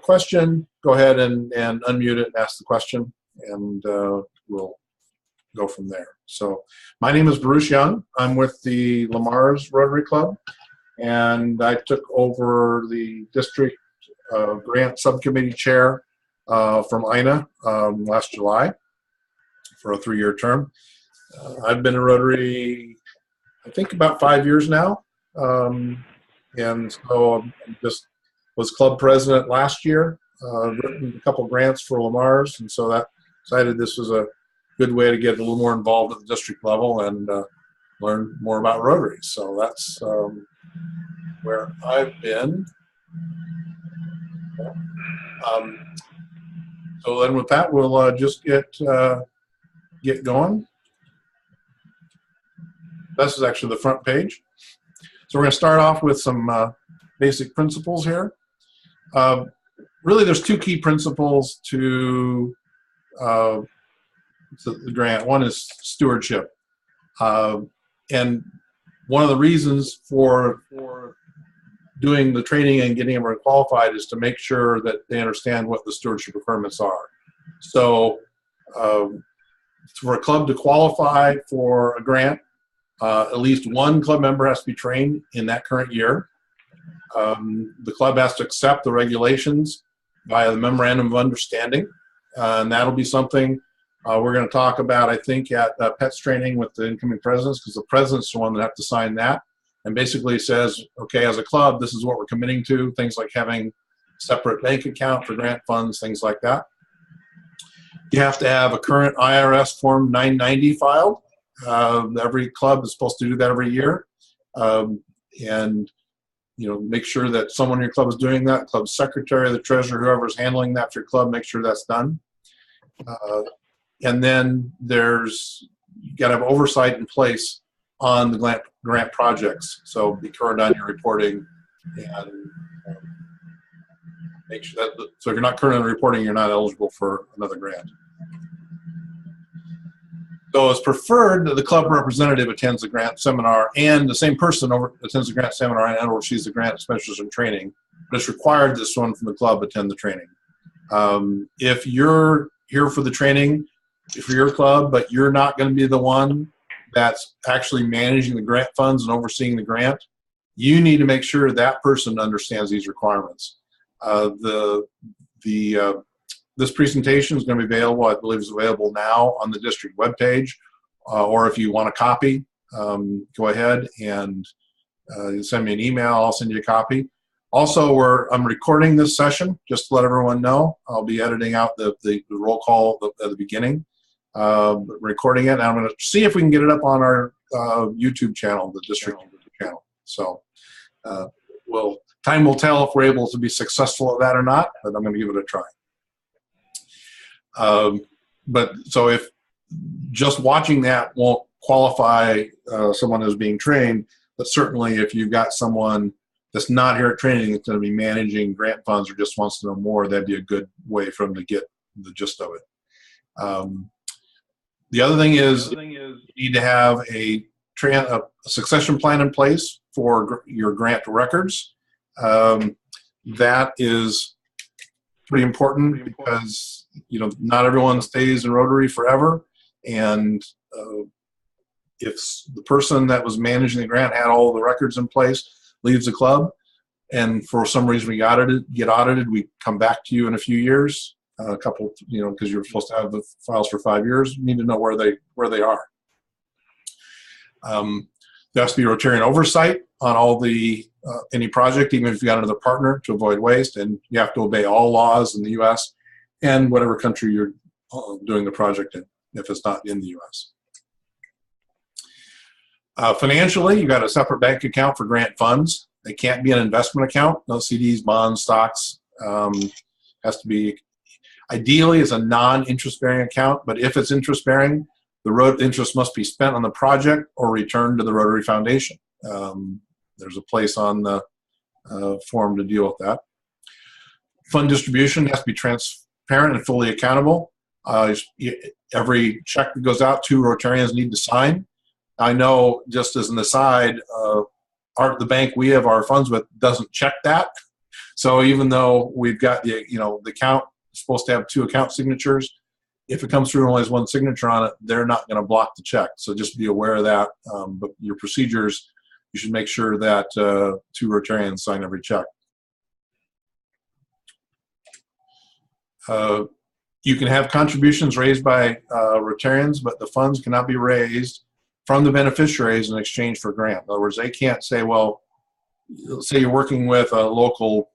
question, go ahead and unmute it and ask the question, and we'll go from there. So my name is Bruce Young. I'm with the Lamar's Rotary Club, and I took over the district grant subcommittee chair from Ina last July for a 3-year term. I've been in Rotary, I think, about 5 years now, and so I just was club president last year, written a couple grants for Lamar's, and so that decided this was a good way to get a little more involved at the district level and learn more about Rotary. So that's where I've been. So then with that, we'll just get going. This is actually the front page. So we're going to start off with some basic principles here. Really, there's 2 key principles to the grant. One is stewardship. And one of the reasons for doing the training and getting everyone qualified is to make sure that they understand what the stewardship requirements are. So for a club to qualify for a grant, at least one club member has to be trained in that current year. The club has to accept the regulations via the Memorandum of Understanding, and that'll be something we're going to talk about, I think, at PETS training with the incoming presidents, because the president's the one that have to sign that, and basically says, okay, as a club, this is what we're committing to, things like having separate bank account for grant funds, things like that. You have to have a current IRS Form 990 filed. Every club is supposed to do that every year, and make sure that someone in your club is doing that. Club secretary, the treasurer, whoever's handling that for your club, make sure that's done. And then you got to have oversight in place on the grant projects. So be current on your reporting, and make sure that. So if you're not current on reporting, you're not eligible for another grant. So it's preferred that the club representative attends the grant seminar, and the same person attends the grant seminar and oversees the grant specialist in training. But it's required that someone from the club attend the training. If you're here for the training for your club, but you're not going to be the one that's actually managing the grant funds and overseeing the grant, you need to make sure that person understands these requirements. This presentation is going to be available, I believe is available now on the district webpage, or if you want a copy, go ahead and send me an email, I'll send you a copy. Also, I'm recording this session, just to let everyone know. I'll be editing out the roll call at the beginning, recording it, and I'm going to see if we can get it up on our YouTube channel, the district channel. So time will tell if we're able to be successful at that or not, but I'm going to give it a try. But so if just watching that won't qualify someone as being trained, but certainly if you've got someone that's not here at training that's going to be managing grant funds or just wants to know more, that'd be a good way for them to get the gist of it. The other thing is you need to have a succession plan in place for your grant records. That is pretty important because not everyone stays in Rotary forever, and if the person that was managing the grant had all the records in place, leaves the club, and for some reason we get audited, we come back to you in a few years, a couple, because you're supposed to have the files for 5 years. You need to know where they are. There has to be Rotarian oversight on all any project, even if you got another partner, to avoid waste, and you have to obey all laws in the U.S. and whatever country you're doing the project in, if it's not in the U.S. Financially, you got a separate bank account for grant funds. They can't be an investment account. No CDs, bonds, stocks. Has to be, ideally, it's a non-interest-bearing account, but if it's interest-bearing, the interest must be spent on the project or returned to the Rotary Foundation. There's a place on the form to deal with that. Fund distribution has to be transparent and fully accountable. Every check that goes out, 2 Rotarians need to sign. I know, just as an aside, the bank we have our funds with doesn't check that. So even though we've got the account supposed to have 2 account signatures, if it comes through and only has 1 signature on it, they're not going to block the check. So just be aware of that. But your procedures, you should make sure that 2 Rotarians sign every check. You can have contributions raised by Rotarians, but the funds cannot be raised from the beneficiaries in exchange for a grant. In other words, they can't say, well, say you're working with a local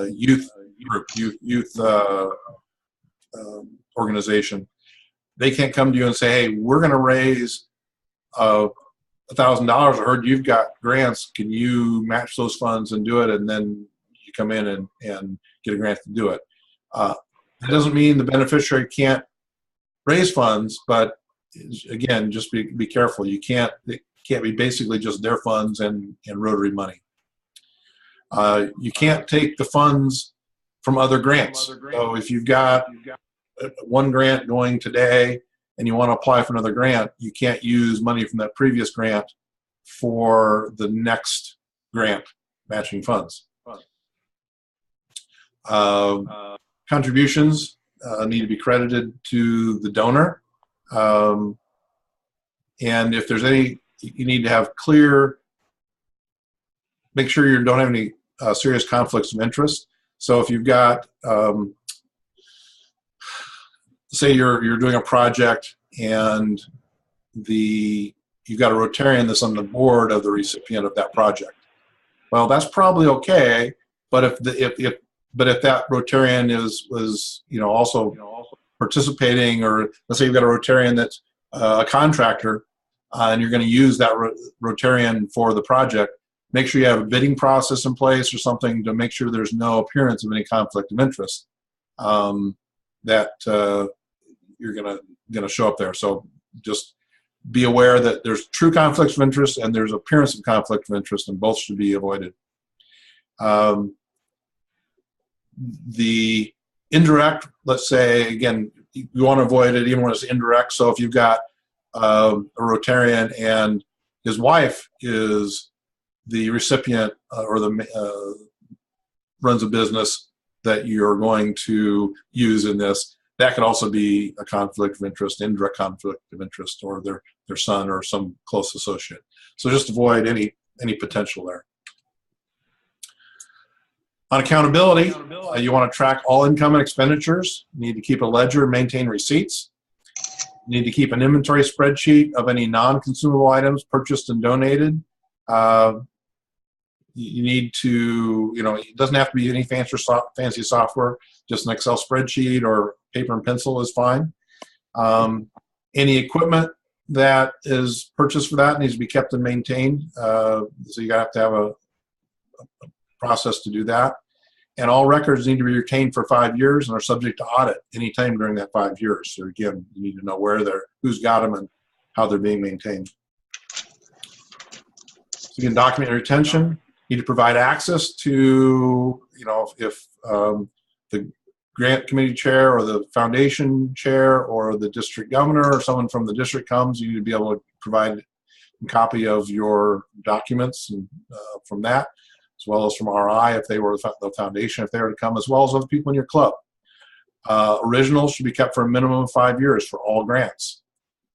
youth group, youth organization. They can't come to you and say, hey, we're going to raise $1,000. I heard you've got grants. Can you match those funds and do it? And then you come in and get a grant to do it. That doesn't mean the beneficiary can't raise funds, but again, just be careful. It can't be basically just their funds and Rotary money. You can't take the funds from other grants. So if you've got 1 grant going today and you want to apply for another grant, you can't use money from that previous grant for the next grant matching funds. Contributions need to be credited to the donor. And if there's any, you need to have clear, make sure you don't have any serious conflicts of interest. So if you've got, say you're doing a project and you've got a Rotarian that's on the board of the recipient of that project. Well, that's probably okay, but if that Rotarian was also participating, or let's say you've got a Rotarian that's a contractor and you're going to use that Rotarian for the project, make sure you have a bidding process in place or something to make sure there's no appearance of any conflict of interest that you're going to show up there. So just be aware that there's true conflicts of interest and there's appearance of conflict of interest, and both should be avoided. The indirect, let's say, again, you want to avoid it even when it's indirect. So if you've got a Rotarian and his wife is the recipient or runs a business that you're going to use in this, that could also be a conflict of interest, indirect conflict of interest, or their son or some close associate. So just avoid any potential there. On accountability, you want to track all income and expenditures. You need to keep a ledger and maintain receipts. You need to keep an inventory spreadsheet of any non-consumable items purchased and donated. You need to, it doesn't have to be any fancy software, just an Excel spreadsheet or paper and pencil is fine. Any equipment that is purchased for that needs to be kept and maintained. So you have to have a process to do that. And all records need to be retained for 5 years and are subject to audit anytime during that 5 years. So again, you need to know who's got them and how they're being maintained. So you can document retention. You need to provide access to, if the grant committee chair or the foundation chair or the district governor or someone from the district comes, you need to be able to provide a copy of your documents and, from that, as well as from RI if they were the foundation, if they were to come, as well as other people in your club. Originals should be kept for a minimum of 5 years for all grants.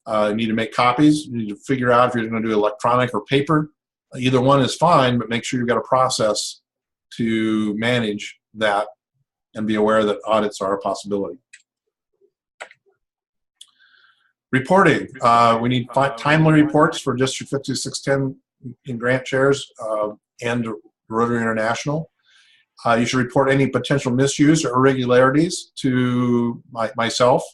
You need to make copies. You need to figure out if you're going to do electronic or paper. Either one is fine, but make sure you've got a process to manage that and be aware that audits are a possibility. Reporting. We need timely reports for District 5610 in grant shares and Rotary International. You should report any potential misuse or irregularities to myself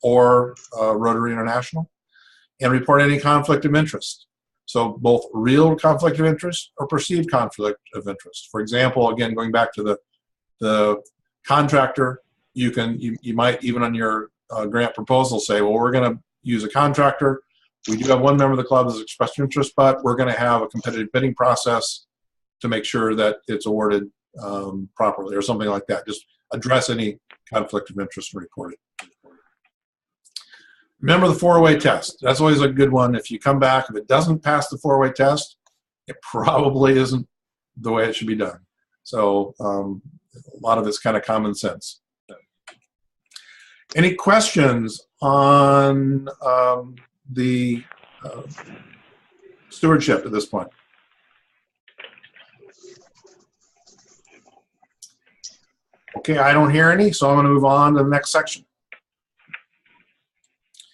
or Rotary International, and report any conflict of interest. So both real conflict of interest or perceived conflict of interest. For example, again, going back to the contractor, you might even on your grant proposal say, well, we're going to use a contractor. We do have one member of the club that's expressed interest, but we're going to have a competitive bidding process to make sure that it's awarded properly or something like that. Just address any conflict of interest and report it. Remember the 4-way test. That's always a good one. If you come back, if it doesn't pass the 4-way test, it probably isn't the way it should be done. So a lot of it's kind of common sense. Any questions on the stewardship at this point? Okay, I don't hear any, so I'm going to move on to the next section.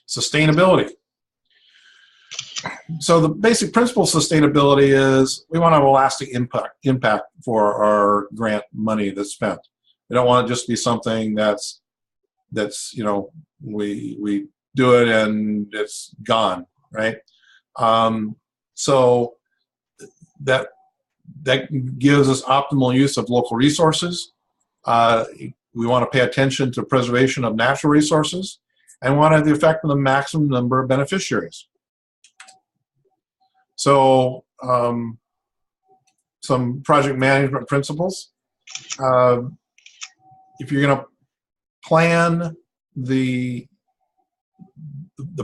Sustainability. So the basic principle of sustainability is we want to have a lasting impact for our grant money that's spent. We don't want it just to be something that's we do it and it's gone, right? So that gives us optimal use of local resources. We want to pay attention to preservation of natural resources, and want to have the effect on the maximum number of beneficiaries. So some project management principles. If you're going to plan the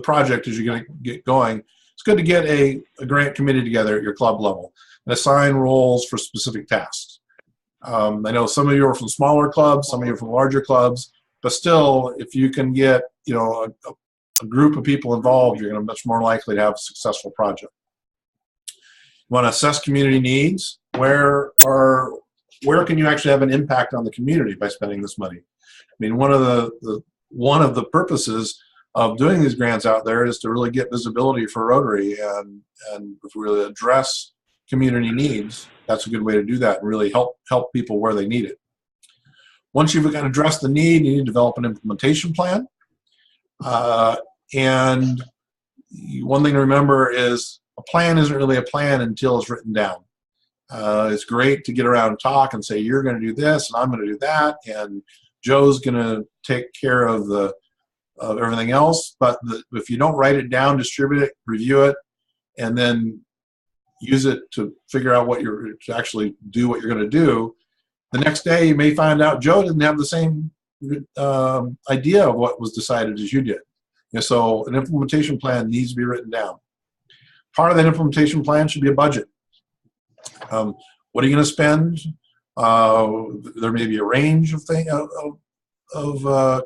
project as you're going to get going, it's good to get a grant committee together at your club level and assign roles for specific tasks. I know some of you are from smaller clubs, some of you are from larger clubs, but still, if you can get a group of people involved, you're going to be much more likely to have a successful project. You want to assess community needs. Where can you actually have an impact on the community by spending this money? I mean, one of the purposes of doing these grants out there is to really get visibility for Rotary, and if we really address community needs, that's a good way to do that and really help people where they need it. Once you've addressed the need, you need to develop an implementation plan. And one thing to remember is a plan isn't really a plan until it's written down. It's great to get around and talk and say, you're going to do this and I'm going to do that, and Joe's going to take care of everything else. But if you don't write it down, distribute it, review it, and then use it to figure out to actually do what you're going to do, the next day you may find out Joe didn't have the same idea of what was decided as you did. So an implementation plan needs to be written down. Part of that implementation plan should be a budget. What are you going to spend? There may be a range of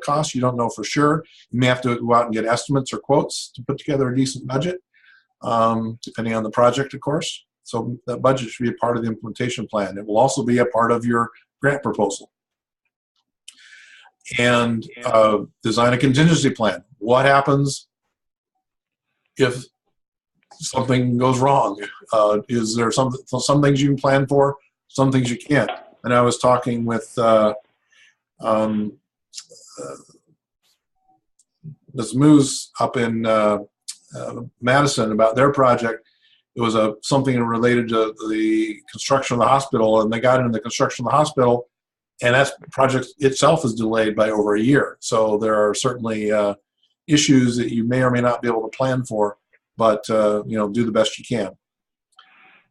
costs you don't know for sure. You may have to go out and get estimates or quotes to put together a decent budget, depending on the project, of course. So that budget should be a part of the implementation plan. It will also be a part of your grant proposal. And design a contingency plan. What happens if something goes wrong? Is there some things you can plan for, some things you can't? And I was talking with Ms. Moose up in Madison about their project. It was something related to the construction of the hospital, and they got into the construction of the hospital, and that project itself is delayed by over a year. So there are certainly issues that you may or may not be able to plan for, but do the best you can.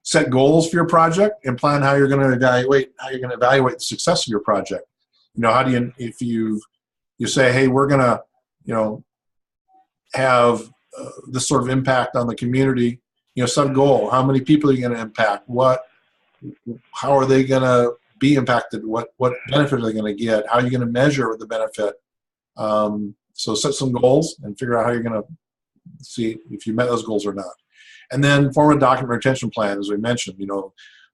Set goals for your project and plan how you're going to evaluate the success of your project. How do you, if you say, hey, we're going to have this sort of impact on the community, set a goal. How many people are you going to impact? How are they going to be impacted? What benefit are they going to get? How are you going to measure the benefit? So set some goals and figure out how you're going to see if you met those goals or not. And then form a document retention plan, as we mentioned.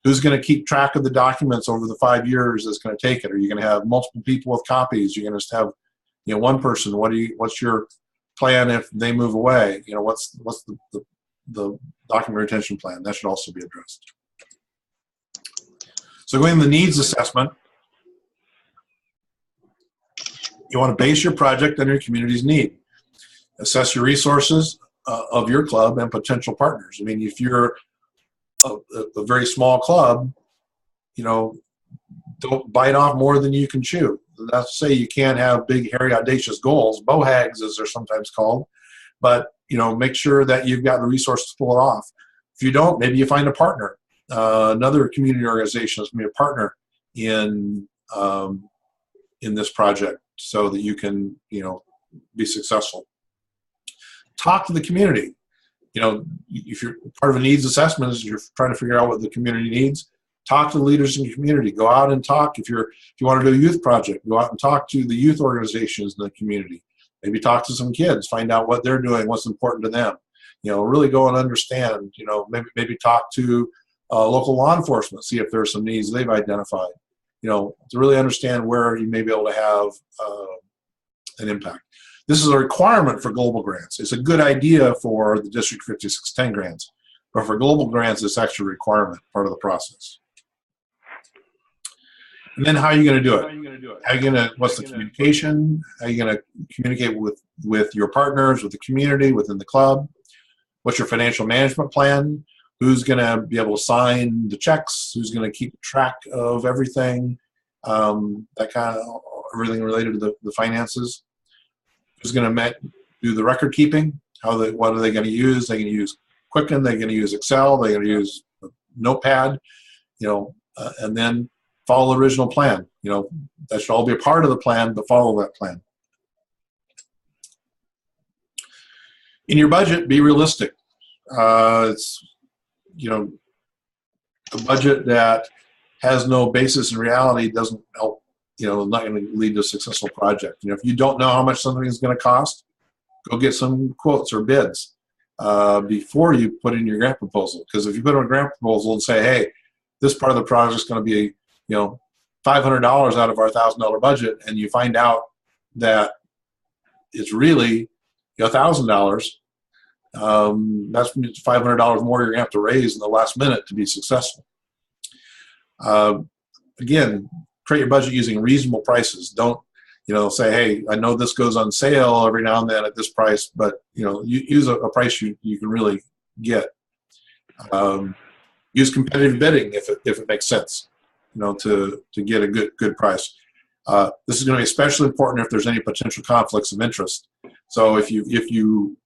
Who's going to keep track of the documents over the 5 years that's going to take it? Are you going to have multiple people with copies? You're going to have one person. What's your plan if they move away? What's the document retention plan? That should also be addressed. So going to the needs assessment, you want to base your project on your community's need. Assess your resources of your club and potential partners. I mean, if you're a very small club, don't bite off more than you can chew. That's to say you can't have big, hairy, audacious goals. BOHAGs, as they're sometimes called. But, make sure that you've got the resources to pull it off. If you don't, maybe you find a partner. Another community organization is going to be a partner in this project so that you can, be successful. Talk to the community. If you're part of a needs assessment, is you're trying to figure out what the community needs, Talk to the leaders in your community. Go out and talk. If you want to do a youth project, go out and talk to the youth organizations in the community. Maybe talk to some kids, find out what they're doing, what's important to them. Really go and understand. Maybe talk to local law enforcement, see if there's some needs they've identified. To really understand where you may be able to have an impact. This is a requirement for global grants. It's a good idea for the District 5610 grants, but for global grants, it's actually a requirement, part of the process. And then how are you going to do it? What's the communication? How are you going to communicate with your partners, with the community, within the club? What's your financial management plan? Who's going to be able to sign the checks? Who's going to keep track of everything? That kind of everything related to the finances. Who's going to do the record keeping? What are they going to use? They're going to use Quicken. They're going to use Excel. They're going to use Notepad. And then follow the original plan. That should all be a part of the plan, but follow that plan. In your budget, be realistic. It's a budget that has no basis in reality doesn't help. Not going to lead to a successful project. If you don't know how much something is going to cost, go get some quotes or bids before you put in your grant proposal. Because if you put in a grant proposal and say, hey, this part of the project is going to be $500 out of our $1,000 budget, and you find out that it's really $1,000, that's $500 more you're going to have to raise in the last minute to be successful. Again, create your budget using reasonable prices. Don't say, hey, I know this goes on sale every now and then at this price, but use a price you can really get. Use competitive bidding if it makes sense. To get a good price. This is going to be especially important if there's any potential conflicts of interest. So if you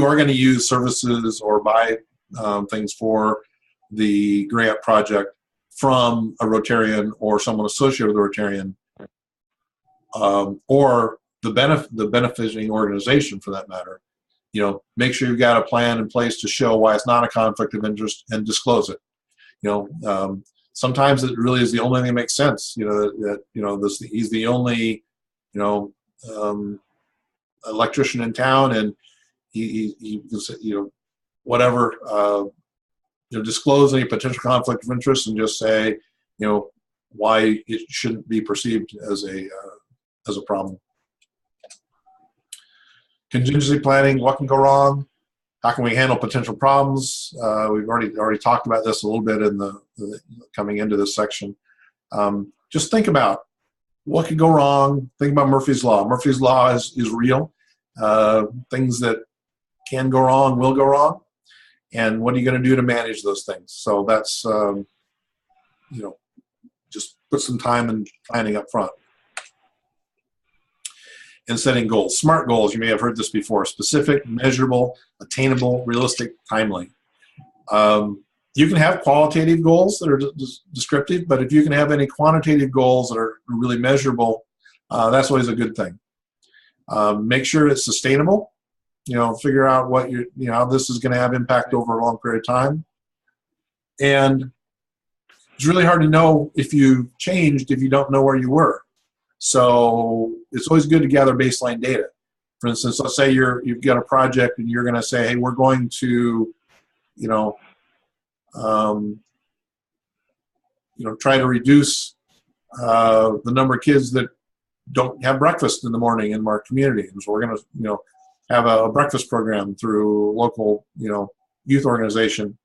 are going to use services or buy things for the grant project from a Rotarian or someone associated with a Rotarian, or the benefiting organization for that matter, make sure you've got a plan in place to show why it's not a conflict of interest and disclose it. Sometimes it really is the only thing that makes sense. He's the only, electrician in town, and he whatever, disclose any potential conflict of interest and just say, why it shouldn't be perceived as a problem. Contingency planning, what can go wrong? How can we handle potential problems? We've already talked about this a little bit in the coming into this section. Just think about what could go wrong. Think about Murphy's Law. Murphy's Law is real. Things that can go wrong will go wrong. And what are you going to do to manage those things? So that's, just put some time in planning up front. And setting goals. SMART goals, you may have heard this before: specific, measurable, attainable, realistic, timely. You can have qualitative goals that are descriptive, but if you can have any quantitative goals that are really measurable, that's always a good thing. Make sure it's sustainable. Figure out what how this is going to have impact over a long period of time. And it's really hard to know if you changed if you don't know where you were. So it's always good to gather baseline data. For instance, let's say you've got a project and you're going to say, hey, we're going to, try to reduce the number of kids that don't have breakfast in the morning in our community. And so we're going to, have a breakfast program through local, youth organization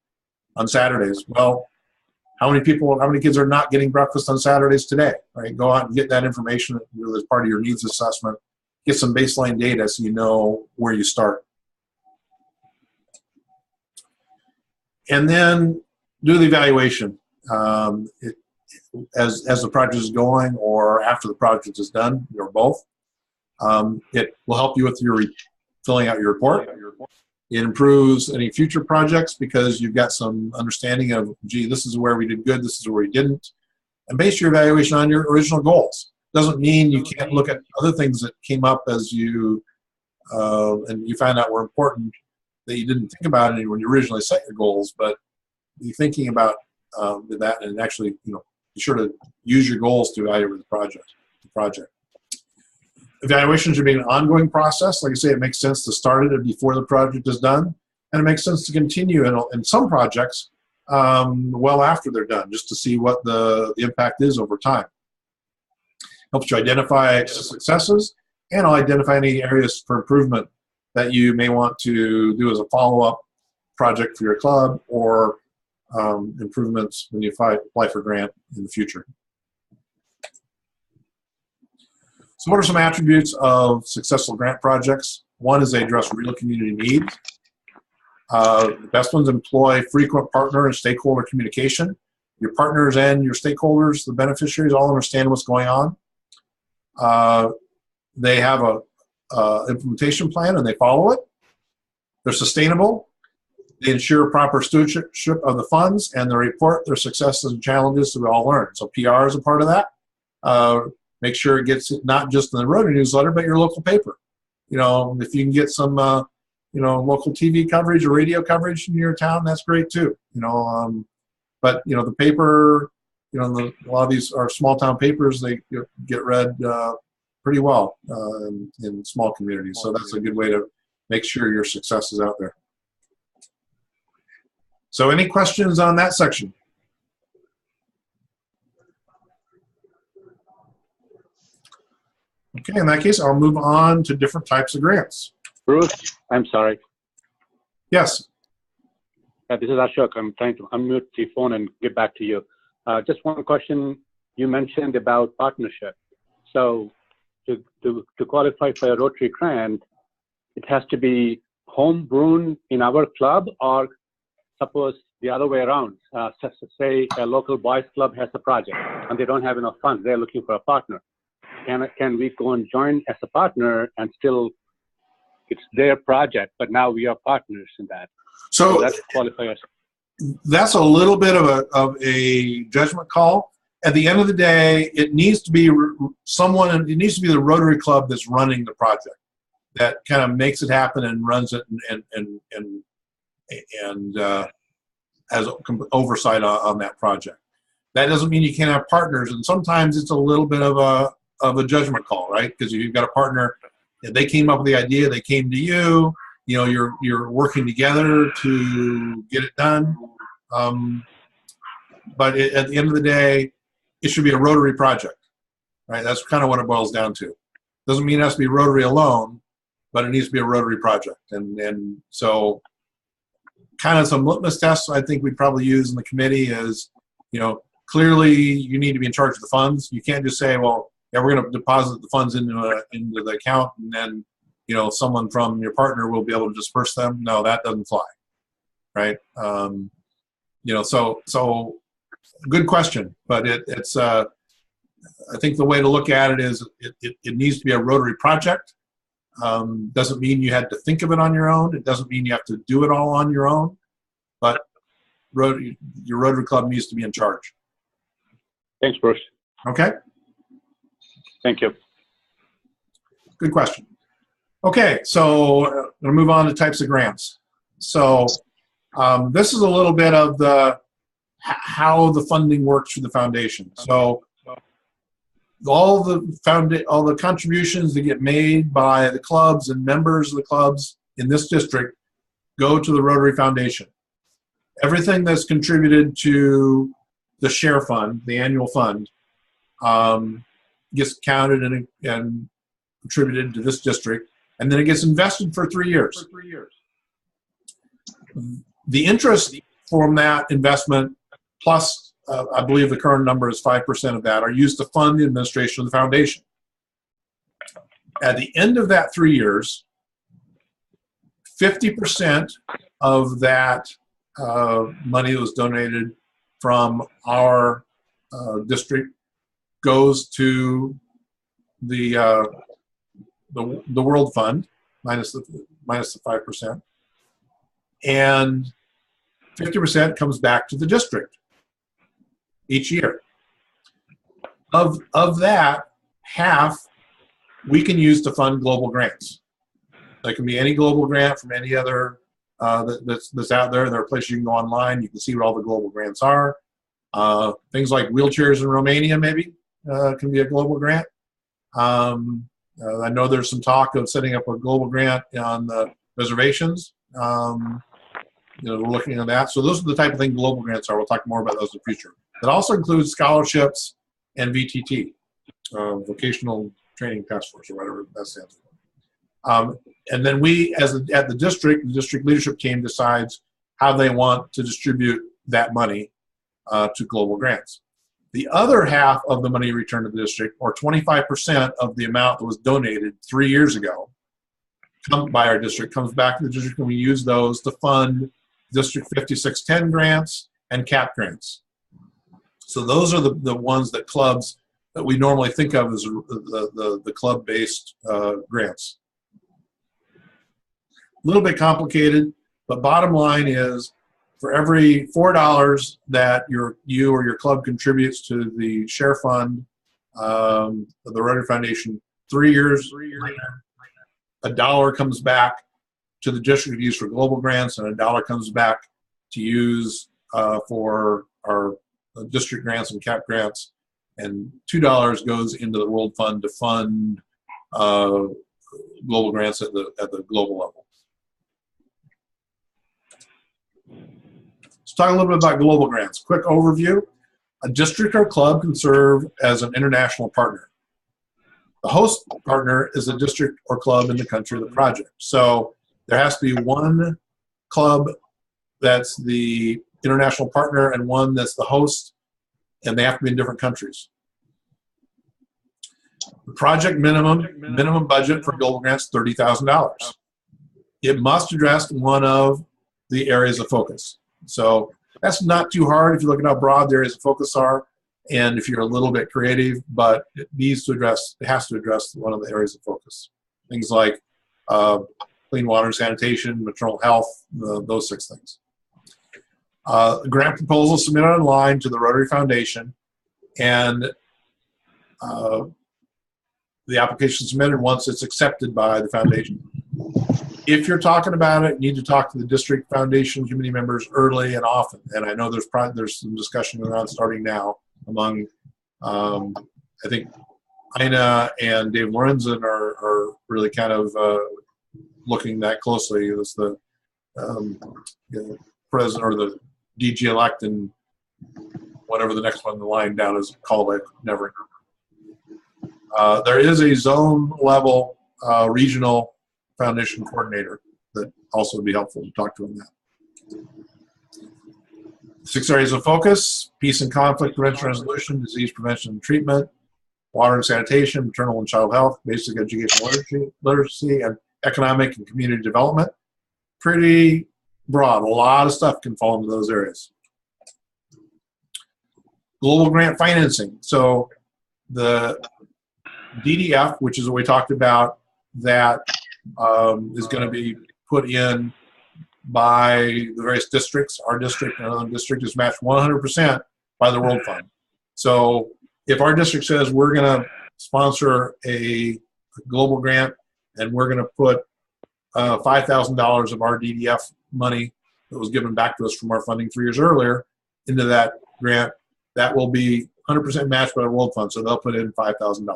on Saturdays. Well, how many kids are not getting breakfast on Saturdays today? Right? Go out and get that information as part of your needs assessment. Get some baseline data so you know where you start. And then do the evaluation. As the project is going or after the project is done, or both. It will help you with your filling out your report. It improves any future projects because you've got some understanding of, gee, this is where we did good, this is where we didn't. And base your evaluation on your original goals. Doesn't mean you can't look at other things that came up as you, and you found out were important that you didn't think about it when you originally set your goals, but be thinking about with that, and actually, be sure to use your goals to evaluate the project. Evaluation should be an ongoing process. Like I say, it makes sense to start it before the project is done, and it makes sense to continue in some projects well after they're done, just to see what the impact is over time. Helps you identify successes and identify any areas for improvement that you may want to do as a follow-up project for your club, or improvements when you apply for grant in the future. So what are some attributes of successful grant projects? One is they address real community needs. The best ones employ frequent partner and stakeholder communication. Your partners and your stakeholders, the beneficiaries, all understand what's going on. They have a implementation plan and they follow it. They're sustainable. They ensure proper stewardship of the funds, and they report their successes and challenges so we all learn. So PR is a part of that. Make sure it gets not just in the Rotary newsletter, but your local paper. If you can get some, local TV coverage or radio coverage in your town, that's great too. But the paper, a lot of these are small town papers. They get read pretty well in small communities. So that's a good way to make sure your success is out there. So any questions on that section? Okay, in that case, I'll move on to different types of grants. Bruce, I'm sorry. Yes. This is Ashok. I'm trying to unmute the phone and get back to you. Just one question. You mentioned about partnership. So to qualify for a Rotary grant, it has to be home-brewn in our club, or suppose the other way around. Say a local boys club has a project and they don't have enough funds. They're looking for a partner. Can we go and join as a partner and still, it's their project, but now we are partners in that. So that's qualifiers. That's a little bit of a judgment call. At the end of the day, it needs to be it needs to be the Rotary Club that's running the project, that kind of makes it happen and runs it and has oversight on that project. That doesn't mean you can't have partners, and sometimes it's a little bit of a judgment call, right? Because you've got a partner, they came up with the idea, they came to you, you're working together to get it done. But at the end of the day, it should be a Rotary project, right? That's kind of what it boils down to. Doesn't mean it has to be Rotary alone, but it needs to be a Rotary project. And so kind of some litmus tests I think we'd probably use in the committee is, clearly you need to be in charge of the funds. You can't just say, well, yeah, we're going to deposit the funds into the account, and then someone from your partner will be able to disperse them. No, that doesn't fly, right? So good question, but it's I think the way to look at it is it needs to be a Rotary project. Doesn't mean you had to think of it on your own. It doesn't mean you have to do it all on your own, but your Rotary Club needs to be in charge. Thanks, Bruce. Okay. Thank you. Good question. Okay, so I'm going to move on to types of grants. So this is a little bit of how the funding works for the foundation. So all the contributions that get made by the clubs and members of the clubs in this district go to the Rotary Foundation. Everything that's contributed to the share fund, the annual fund, gets counted and contributed to this district, and then it gets invested for 3 years. The interest from that investment, plus I believe the current number is 5% of that, are used to fund the administration of the foundation. At the end of that 3 years, 50% of that money that was donated from our district goes to the World Fund, minus the 5%, and 50% comes back to the district each year. Of that, half we can use to fund global grants. There can be any global grant from any other that's out there. There are places you can go online. You can see what all the global grants are. Things like wheelchairs in Romania maybe can be a global grant. I know there's some talk of setting up a global grant on the reservations. We're looking at that. So those are the type of thing global grants are. We'll talk more about those in the future. It also includes scholarships and VTT, Vocational Training Task Force, or whatever that stands for. And then we, at the district leadership team decides how they want to distribute that money to global grants. The other half of the money returned to the district, or 25% of the amount that was donated 3 years ago by our district, comes back to the district, and we use those to fund District 5610 grants and CAP grants. So those are the ones that clubs that we normally think of as the club-based grants. A little bit complicated, but bottom line is, for every $4 that you or your club contributes to the share fund of the Rotary Foundation, 3 years later, $1 comes back to the district to use for global grants, and $1 comes back to use for our district grants and CAP grants, and $2 goes into the World Fund to fund global grants at the global level. Let's talk a little bit about global grants. Quick overview. A district or club can serve as an international partner. The host partner is a district or club in the country of the project. So there has to be one club that's the international partner and one that's the host, and they have to be in different countries. The project minimum budget for global grants, $30,000. It must address one of the areas of focus. So that's not too hard if you look at how broad the areas of focus are, and if you're a little bit creative, but it has to address one of the areas of focus. Things like clean water, sanitation, maternal health, those 6 things. Grant proposal submitted online to the Rotary Foundation, and the application submitted once it's accepted by the foundation. If you're talking about it, you need to talk to the district foundation committee members early and often. And I know there's some discussion around starting now among, I think, Ina and Dave Lorenzen are really kind of looking that closely as the president or the DG-elect and whatever the next one in the line down is called, I never remember. There is a zone level regional foundation coordinator that also would be helpful to talk to on that. 6 areas of focus: peace and conflict prevention and resolution, disease prevention and treatment, water and sanitation, maternal and child health, basic education literacy, and economic and community development. Pretty broad. A lot of stuff can fall into those areas. Global grant financing. So the DDF, which is what we talked about, that is going to be put in by the various districts. Our district and another district is matched 100% by the World Fund. So if our district says we're going to sponsor a global grant and we're going to put $5,000 of our DDF money that was given back to us from our funding 3 years earlier into that grant, that will be 100% matched by the World Fund, so they'll put in $5,000.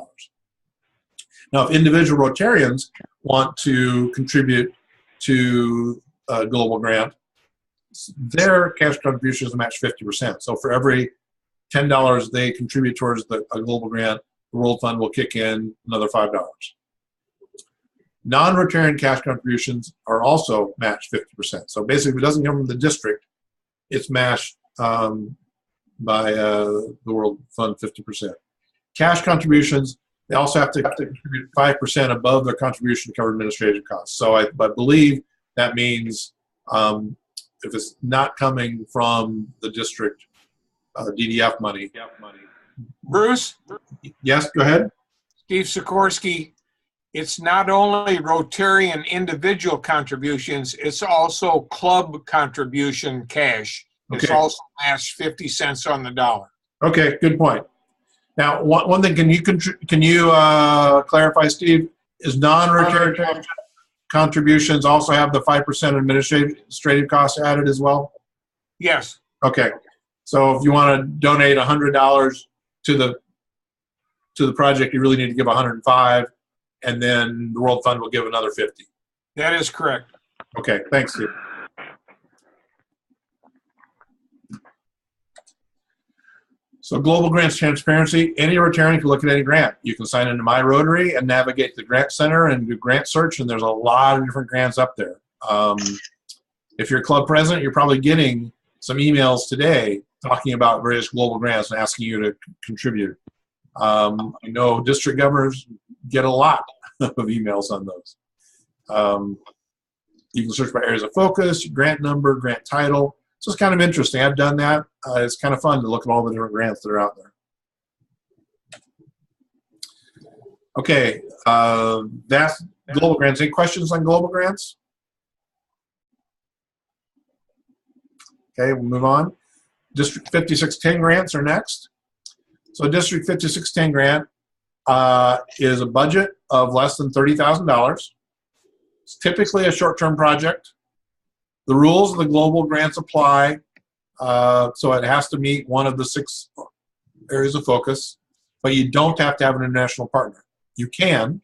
Now, if individual Rotarians want to contribute to a global grant, their cash contribution is matched 50%. So for every $10 they contribute towards a global grant, the World Fund will kick in another $5. Non-Rotarian cash contributions are also matched 50%. So basically, if it doesn't come from the district, it's matched by the World Fund 50%. Cash contributions, they also have to contribute 5% above their contribution to cover administrative costs. So I believe that means if it's not coming from the district DDF money. Bruce? Yes, go ahead. Steve Sikorsky. It's not only Rotarian individual contributions, it's also club contribution cash. It's also matched 50 cents on the dollar. Okay, good point. Now, one thing, can you clarify, Steve? Is non-Rotarian contributions also have the 5% administrative costs added as well? Yes. Okay. So if you want to donate $100 to the project, you really need to give 105, and then the World Fund will give another 50. That is correct. Okay, thanks, Steve. So Global Grants Transparency, any Rotarian can look at any grant. You can sign into My Rotary and navigate to the Grant Center and do grant search, and there's a lot of different grants up there. If you're a club president, you're probably getting some emails today talking about various global grants and asking you to contribute. I know district governors get a lot of emails on those. You can search by areas of focus, grant number, grant title. So it's kind of interesting. I've done that. It's kind of fun to look at all the different grants that are out there. Okay, that's global grants. Any questions on global grants? Okay, we'll move on. District 5610 grants are next. So District 5610 grant is a budget of less than $30,000. It's typically a short-term project. The rules of the global grants apply, so it has to meet one of the 6 areas of focus, but you don't have to have an international partner. You can,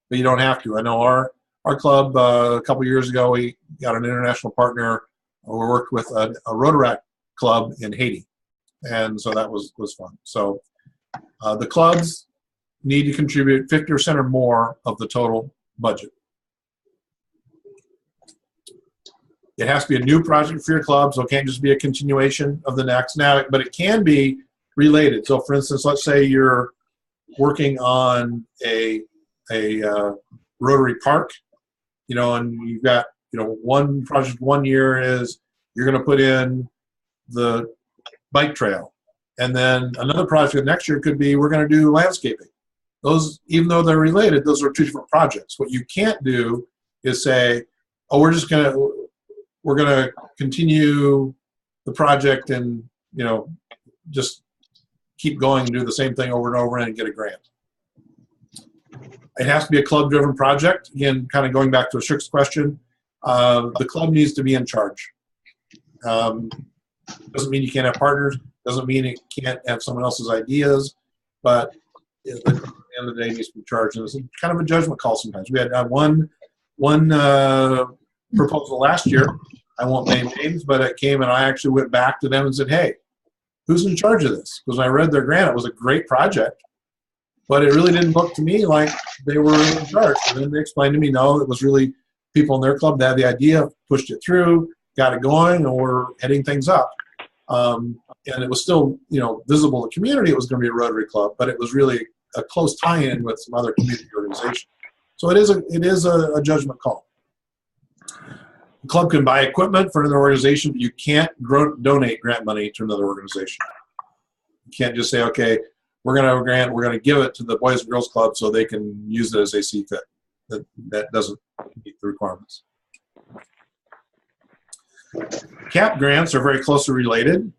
but you don't have to. I know our club, a couple years ago, we got an international partner. We worked with a Rotaract club in Haiti, and so that was fun. So the clubs need to contribute 50% or more of the total budget. It has to be a new project for your club, so it can't just be a continuation of the next. Now, but it can be related. So, for instance, let's say you're working on a Rotary Park, and you've got, one project one year is you're going to put in the bike trail, and then another project next year could be we're going to do landscaping. Those, even though they're related, those are 2 different projects. What you can't do is say, oh, we're going to continue the project and, just keep going and do the same thing over and over and get a grant. It has to be a club-driven project. Again, kind of going back to a Strick's question, the club needs to be in charge. Doesn't mean you can't have partners. Doesn't mean it can't have someone else's ideas, but at the end of the day, it needs to be charged. And it's kind of a judgment call sometimes. We had one proposal last year. I won't name names, but it came and I actually went back to them and said, hey, who's in charge of this? Because when I read their grant, it was a great project, but it really didn't look to me like they were in charge. And then they explained to me, no, it was really people in their club that had the idea, pushed it through, got it going, and we're heading things up. And it was still, visible to the community it was going to be a Rotary Club, but it was really a close tie-in with some other community organizations. So it is a judgment call. The club can buy equipment for another organization, but you can't donate grant money to another organization. You can't just say, okay, we're going to have a grant, we're going to give it to the Boys and Girls Club so they can use it as they see fit. That doesn't meet the requirements. CAP grants are very closely related.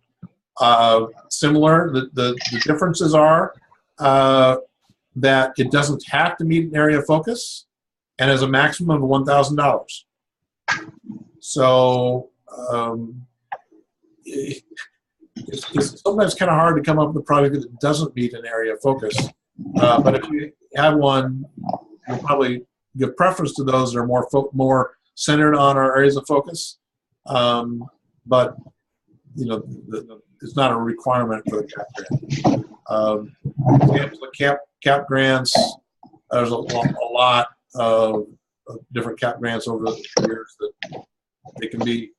Similar, the differences are that it doesn't have to meet an area of focus and has a maximum of $1,000. So it's sometimes kind of hard to come up with a project that doesn't meet an area of focus. But if you have one, you'll probably give preference to those that are more centered on our areas of focus. But it's not a requirement for the CAP grant. Examples of CAP grants, there's a lot of different CAP grants over the years that they can be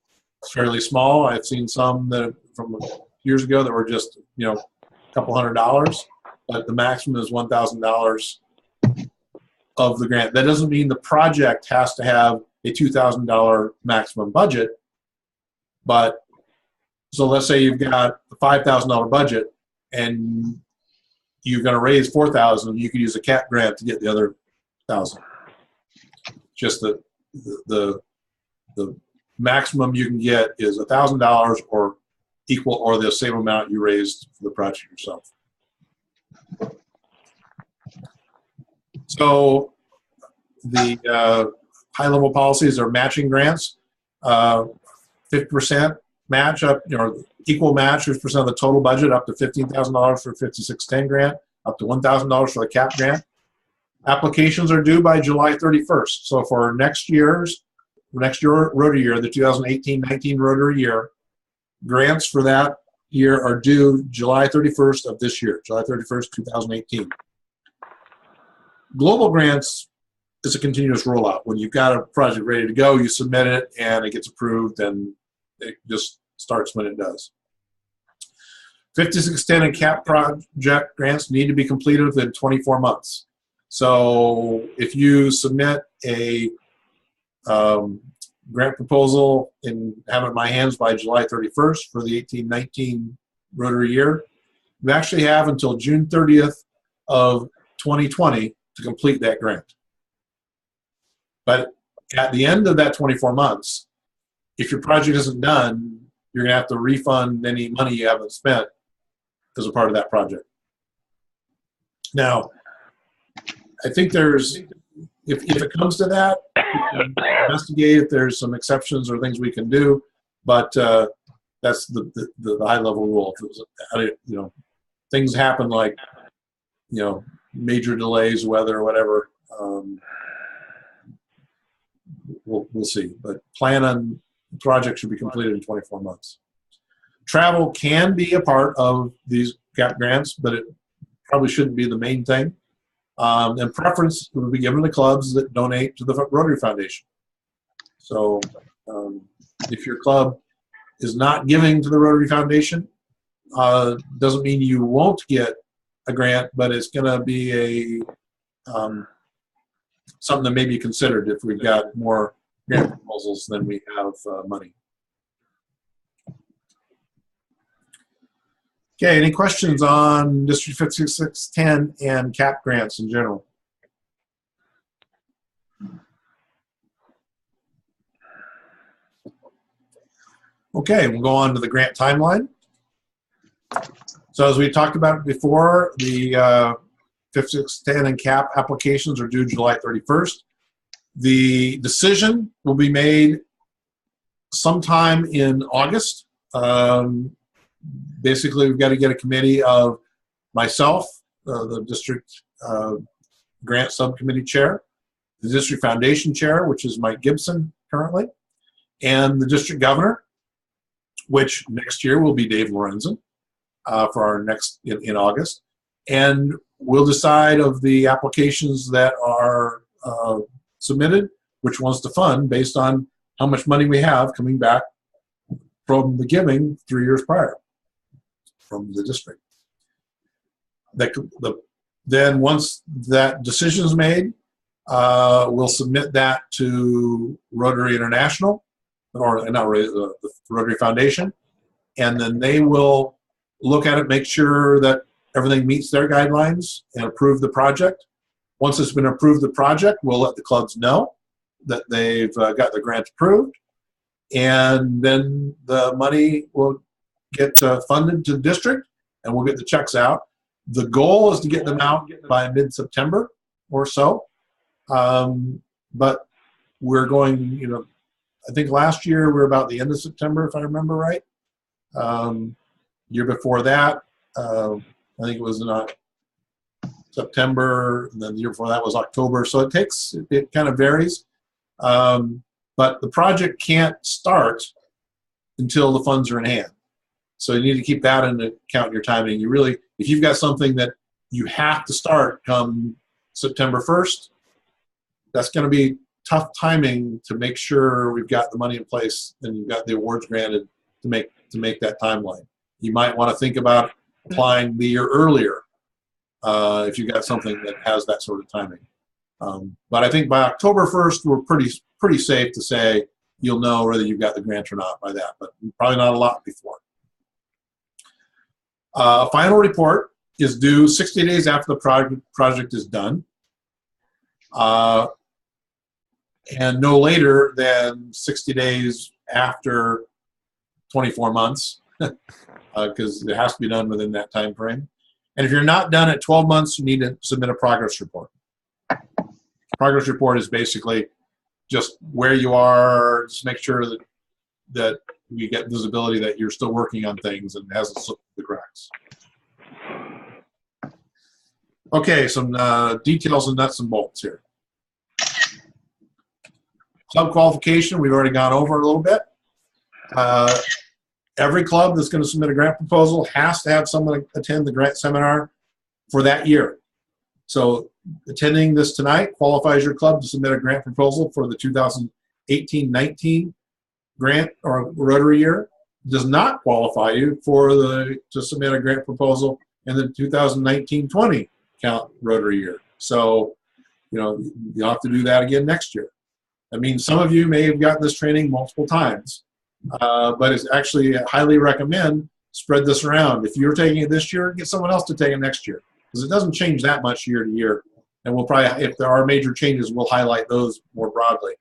fairly small. I've seen some that from years ago that were just a couple $100, but the maximum is $1,000 of the grant. That doesn't mean the project has to have a $2,000 maximum budget, but so let's say you've got a $5,000 budget and you're going to raise $4,000. You could use a CAP grant to get the other $1,000. Just the maximum you can get is $1,000 or equal or the same amount you raised for the project yourself. So the high-level policies are matching grants, 50% match up, equal match 50% of the total budget, up to $15,000 for 5610 grant, up to $1,000 for the CAP grant. Applications are due by July 31st. So for next year Rotary year, the 2018-19 Rotary year, grants for that year are due July 31st of this year, July 31st, 2018. Global grants is a continuous rollout. When you've got a project ready to go, you submit it and it gets approved, and it just starts when it does. 5610 and CAP project grants need to be completed within 24 months. So if you submit a grant proposal and have it in my hands by July 31st for the 18-19 Rotary year, you actually have until June 30th of 2020 to complete that grant. But at the end of that 24 months, if your project isn't done, you're going to have to refund any money you haven't spent as a part of that project. Now, I think there's, if it comes to that, we can investigate if there's some exceptions or things we can do, but that's the high-level rule. You know, things happen like, you know, major delays, weather, or whatever. We'll see. But plan on the project should be completed in 24 months. Travel can be a part of these CAP grants, but it probably shouldn't be the main thing. And preference will be given to clubs that donate to the Rotary Foundation. So if your club is not giving to the Rotary Foundation, doesn't mean you won't get a grant, but it's going to be a something that may be considered if we've got more grant proposals than we have money. Okay, any questions on District 5610 and CAP grants in general? Okay, we'll go on to the grant timeline. So as we talked about before, the 5610 and CAP applications are due July 31st. The decision will be made sometime in August. Basically, we've got to get a committee of myself, the district grant subcommittee chair, the district foundation chair, which is Mike Gibson currently, and the district governor, which next year will be Dave Lorenzen for our next in August. And we'll decide of the applications that are submitted, which ones to fund based on how much money we have coming back from the giving 3 years prior from the district. Then once that decision is made, we'll submit that to Rotary International, or not Rotary, the Rotary Foundation, and then they will look at it, make sure that everything meets their guidelines, and approve the project. Once it's been approved, the project, we'll let the clubs know that they've got the grant approved, and then the money will get funded to the district, and we'll get the checks out. The goal is to get them out by mid-September or so, but we're going, you know, I think last year we were about the end of September, if I remember right. Year before that, I think it was in September, and then the year before that was October. So it kind of varies. But the project can't start until the funds are in hand. So you need to keep that into account in your timing. You really, if you've got something that you have to start come September 1st, that's going to be tough timing to make sure we've got the money in place and you've got the awards granted to make that timeline. You might want to think about applying the year earlier if you've got something that has that sort of timing. But I think by October 1st, we're pretty safe to say you'll know whether you've got the grant or not by that, but probably not a lot before. A final report is due 60 days after the project is done, and no later than 60 days after 24 months, because it has to be done within that time frame. And if you're not done at 12 months, you need to submit a progress report. Progress report is basically just where you are, just make sure that you get visibility that you're still working on things and hasn't slipped through the cracks. Okay, some details and nuts and bolts here. Club qualification, we've already gone over a little bit. Every club that's going to submit a grant proposal has to have someone attend the grant seminar for that year. So attending this tonight qualifies your club to submit a grant proposal for the 2018-19 grant or Rotary year. Does not qualify you to submit a grant proposal in the 2019-20 count Rotary year. So, you know, you'll have to do that again next year. I mean, some of you may have gotten this training multiple times, but it's actually highly recommend spread this around. If you're taking it this year, get someone else to take it next year, because it doesn't change that much year to year. And we'll probably, if there are major changes, we'll highlight those more broadly.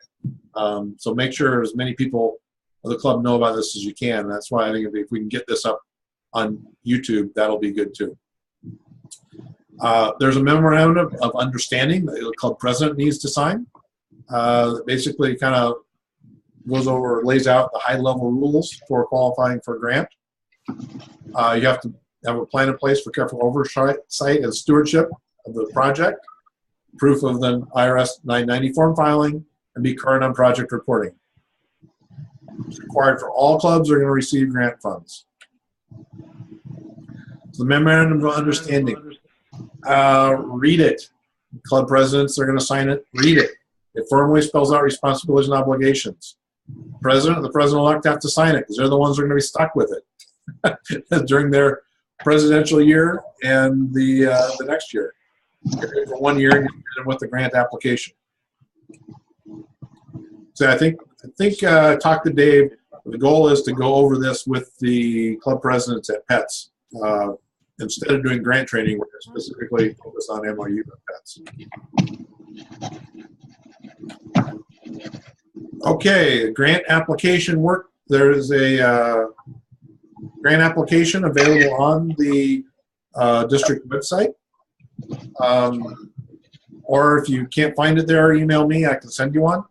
So make sure as many people of the club know about this as you can. That's why I think if we can get this up on YouTube, that'll be good too. There's a memorandum of understanding that the club president needs to sign. Basically kind of goes over, lays out the high-level rules for qualifying for a grant. You have to have a plan in place for careful oversight and stewardship of the project, proof of the IRS 990 form filing, and be current on project reporting. It's required for all clubs that are going to receive grant funds. So the memorandum of understanding. Read it. Club presidents are going to sign it. Read it. It formally spells out responsibilities and obligations. The president-elect have to sign it because they're the ones who are going to be stuck with it during their presidential year and the next year. For 1 year with the grant application. So I think talk to Dave. The goal is to go over this with the club presidents at PETS. Instead of doing grant training, we're specifically focused on MOU at PETS. Okay, grant application work. There is a grant application available on the district website. Or if you can't find it there, email me. I can send you one.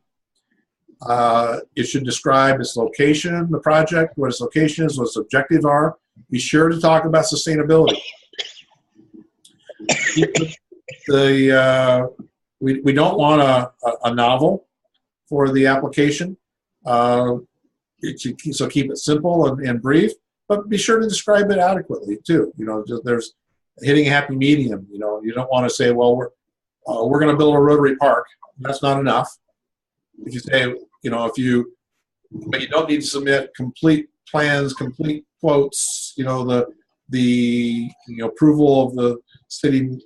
It should describe its location, the project, what its location is, what its objectives are. Be sure to talk about sustainability. We don't want a novel for the application. So keep it simple and brief, but be sure to describe it adequately too. You know, there's hitting a happy medium. You know, you don't want to say, well, we're going to build a Rotary Park. That's not enough. If you say, you know, but you don't need to submit complete plans, complete quotes. You know, the approval of the city,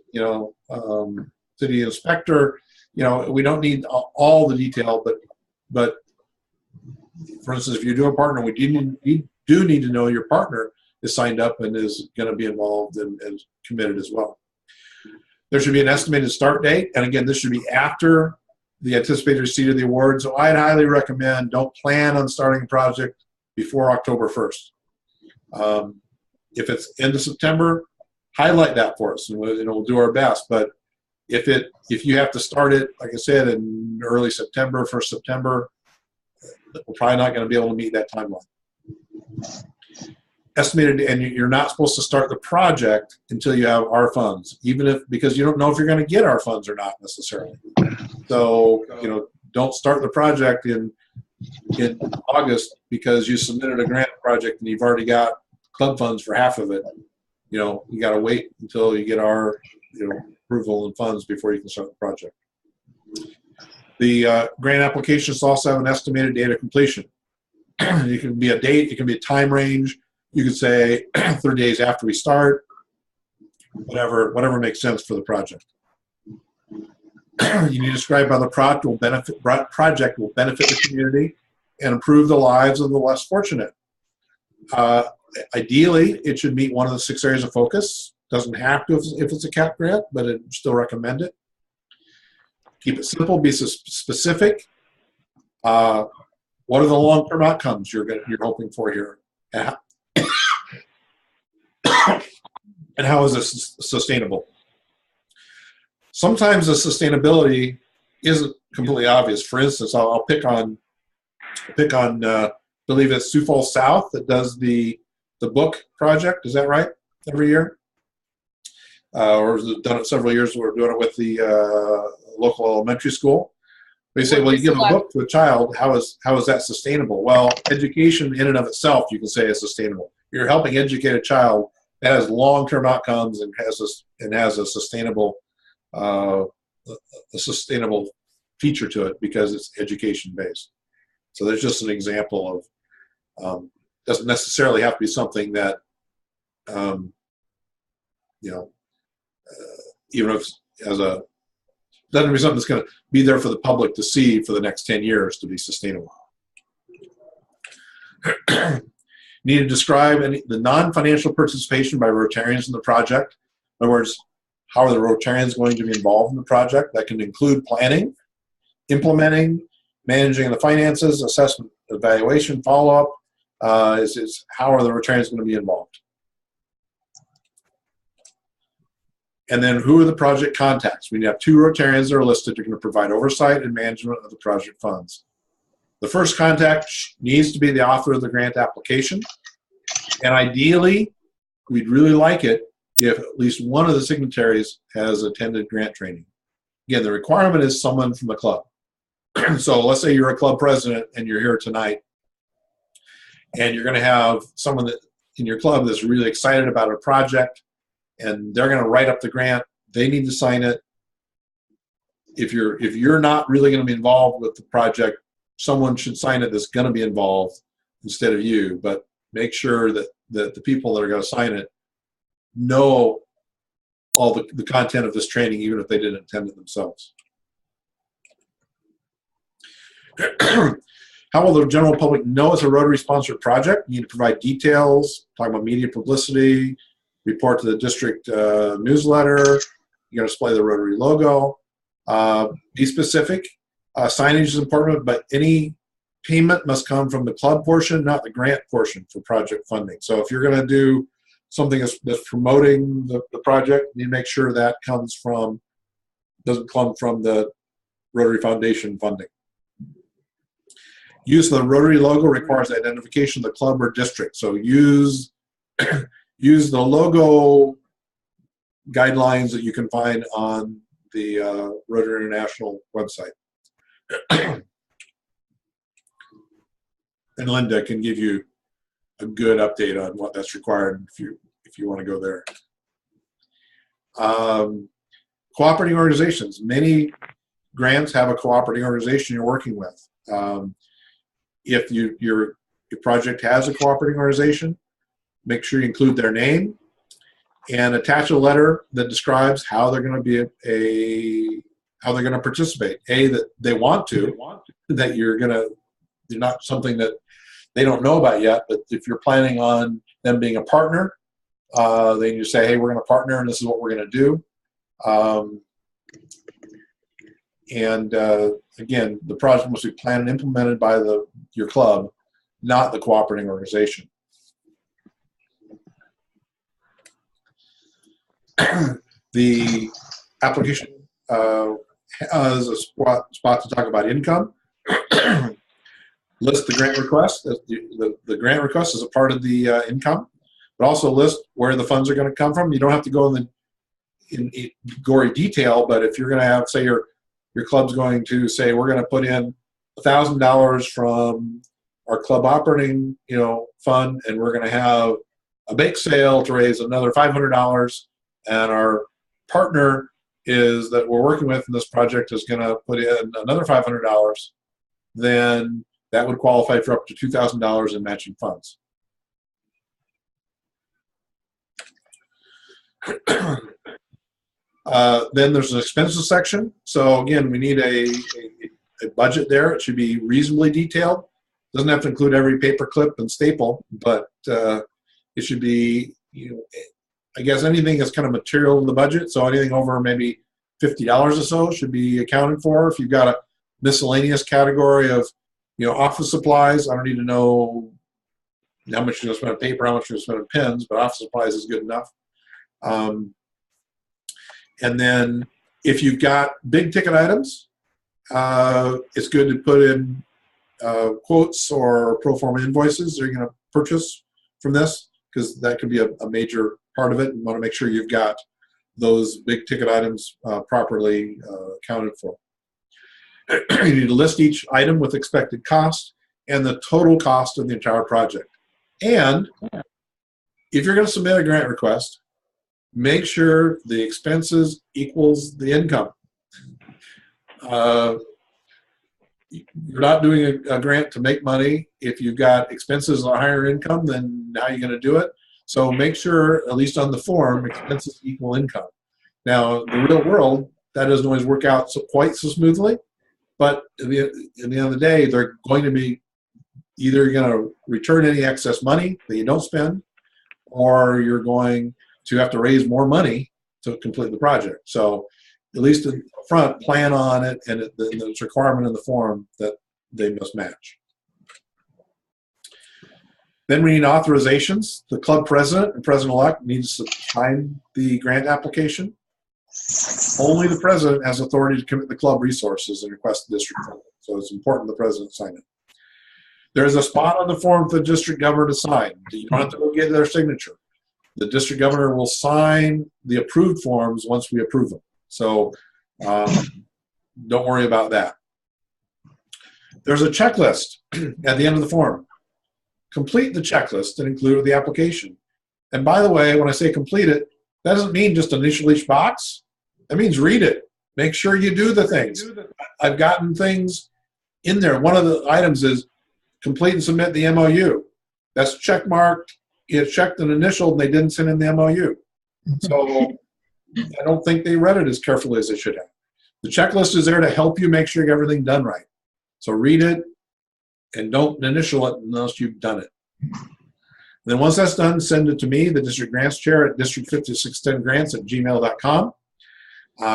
city inspector. You know, we don't need all the detail, but for instance, if you do a partner, we do need to know your partner is signed up and is going to be involved and committed as well. There should be an estimated start date, and again, this should be after the anticipated receipt of the award. So I'd highly recommend don't plan on starting a project before October 1st. If it's end of September, highlight that for us, and we'll do our best. But if you have to start it, like I said, in early September, 1st September, we're probably not going to be able to meet that timeline. Estimated, and you're not supposed to start the project until you have our funds, because you don't know if you're going to get our funds or not necessarily. So, you know, don't start the project in August because you submitted a grant project and you've already got club funds for half of it. You know, you got to wait until you get our, approval and funds before you can start the project. The grant applications also have an estimated date of completion. It can be a date, it can be a time range. You could say 30 days after we start, whatever makes sense for the project. You need to describe how the project will benefit the community and improve the lives of the less fortunate. Ideally, it should meet one of the 6 areas of focus. Doesn't have to if it's a CAP grant, but it still recommend it. Keep it simple, be specific. What are the long-term outcomes you're hoping for here? And how is this sustainable? Sometimes the sustainability isn't completely obvious. For instance, I'll pick on believe it's Sioux Falls South that does the book project. Is that right? Every year? Or has it done it several years? We're doing it with the local elementary school. They say, well, you give a book to a child, how is that sustainable? Well, education in and of itself, you can say, is sustainable. You're helping educate a child that has long-term outcomes and has a sustainable feature to it because it's education-based. So there's just an example of doesn't necessarily have to be something that even if doesn't be something that's going to be there for the public to see for the next 10 years to be sustainable. Need to describe the non-financial participation by Rotarians in the project. In other words, how are the Rotarians going to be involved in the project? That can include planning, implementing, managing the finances, assessment, evaluation, follow-up. Is how are the Rotarians going to be involved? And then who are the project contacts? We have 2 Rotarians that are listed. They're going to provide oversight and management of the project funds. The first contact needs to be the author of the grant application. And ideally, we'd really like it if at least one of the signatories has attended grant training. Again, the requirement is someone from the club. So let's say you're a club president and you're here tonight, and you're going to have someone that in your club that's really excited about a project, and they're going to write up the grant. They need to sign it. If you're not really going to be involved with the project, someone should sign it that's going to be involved instead of you. But make sure that the people that are going to sign it know all the content of this training, even if they didn't attend it themselves. How will the general public know it's a Rotary-sponsored project? You need to provide details, talk about media publicity, report to the district newsletter. You're going to display the Rotary logo. Be specific. Signage is important, but any payment must come from the club portion, not the grant portion for project funding. So if you're going to do something that's promoting the project, you need to make sure that doesn't come from the Rotary Foundation funding. Use of the Rotary logo requires identification of the club or district. So use the logo guidelines that you can find on the Rotary International website. And Linda can give you a good update on what that's required if you want to go there. Cooperating organizations. Many grants have a cooperating organization you're working with. If your project has a cooperating organization, make sure you include their name and attach a letter that describes how they're going to how they're going to participate. That they want to, that you're not something that they don't know about yet, but if you're planning on them being a partner, then you say, hey, we're going to partner and this is what we're going to do. Again, the project must be planned and implemented by your club, not the cooperating organization. The application has a spot to talk about income. List the grant request. The grant request is a part of the income, but also list where the funds are going to come from. You don't have to go in gory detail, but if you're going to have, say, your club's going to say, we're going to put in $1,000 from our club operating fund, and we're going to have a bake sale to raise another $500, and our partner is that we're working with in this project is going to put in another $500, then that would qualify for up to $2,000 in matching funds. Then there's an expenses section. So again, we need a budget there. It should be reasonably detailed. Doesn't have to include every paper clip and staple, but it should be, I guess anything that's kind of material in the budget. So anything over maybe $50 or so should be accounted for. If you've got a miscellaneous category of, office supplies, I don't need to know how much you're going to spend on paper, how much you're going to spend on pens, but office supplies is good enough. And then if you've got big ticket items, it's good to put in quotes or pro forma invoices that you're going to purchase from this, because that could be a major part of it. You want to make sure you've got those big ticket items properly accounted for. You need to list each item with expected cost and the total cost of the entire project. And if you're going to submit a grant request, make sure the expenses equals the income. You're not doing a grant to make money. If you've got expenses on a higher income, then how are you going to do it? So make sure, at least on the form, expenses equal income. Now, in the real world, that doesn't always work out quite so smoothly, but at the end of the day, they're going to be either going to return any excess money that you don't spend, or you're going to have to raise more money to complete the project. So at least in front, plan on it, and there's a requirement in the form that they must match. Then we need authorizations. The club president and president-elect needs to sign the grant application. Only the president has authority to commit the club resources and request the district funding. So it's important the president sign it. There's a spot on the form for the district governor to sign. You don't have to go get their signature. The district governor will sign the approved forms once we approve them. So don't worry about that. There's a checklist at the end of the form. Complete the checklist and include the application. And by the way, when I say complete it, that doesn't mean just initial each box. That means read it. Make sure you do the things. I've gotten things in there. One of the items is complete and submit the MOU. That's check marked. It's checked and initialed, and they didn't send in the MOU. So I don't think they read it as carefully as they should have. The checklist is there to help you make sure you get everything done right. So read it and don't initial it unless you've done it. And then once that's done, send it to me, the district grants chair at district5610grants@gmail.com.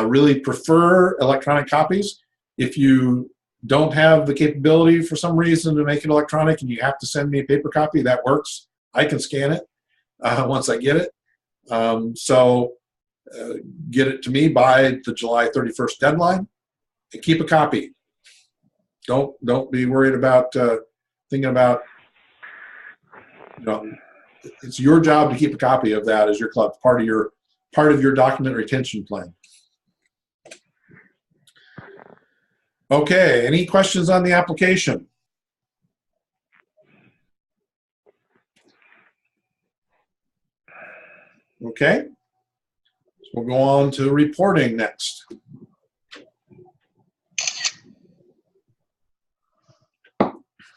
Really prefer electronic copies. If you don't have the capability for some reason to make it electronic and you have to send me a paper copy, that works. I can scan it once I get it. Get it to me by the July 31st deadline and keep a copy. Don't be worried about thinking about, it's your job to keep a copy of that as your club, part of your document retention plan. Okay, any questions on the application? Okay, so we'll go on to reporting next.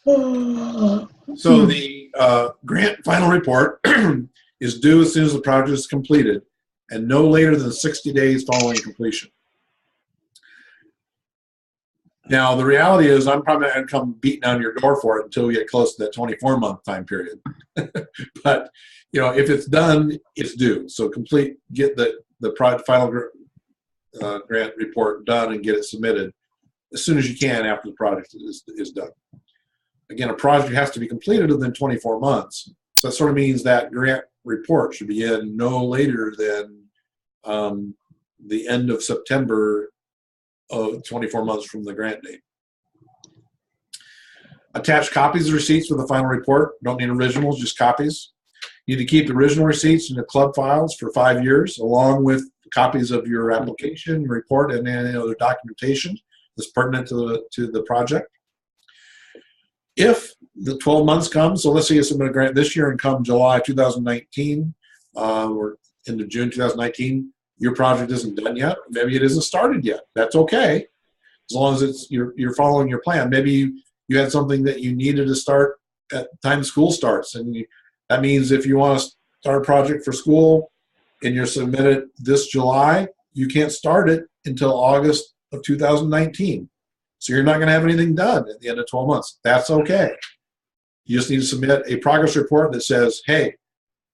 So the grant final report is due as soon as the project is completed and no later than 60 days following completion. Now, the reality is I'm probably not going to come beating on your door for it until we get close to that 24-month time period. But, if it's done, it's due. So get the final grant report done and get it submitted as soon as you can after the project is done. Again, a project has to be completed within 24 months. So that sort of means that grant report should be in no later than the end of September of 24 months from the grant date. Attach copies of receipts with the final report. Don't need originals, just copies. You need to keep the original receipts in the club files for 5 years, along with copies of your application, report, and any other documentation that's pertinent to the project. If the 12 months come, so let's say you submit a grant this year and come July 2019 or into June 2019, your project isn't done yet. Maybe it isn't started yet. That's okay, as long as you're following your plan. Maybe you had something that you needed to start at the time school starts, and that means if you want to start a project for school and you're submitted this July, you can't start it until August of 2019. So you're not going to have anything done at the end of 12 months. That's okay. You just need to submit a progress report that says, hey,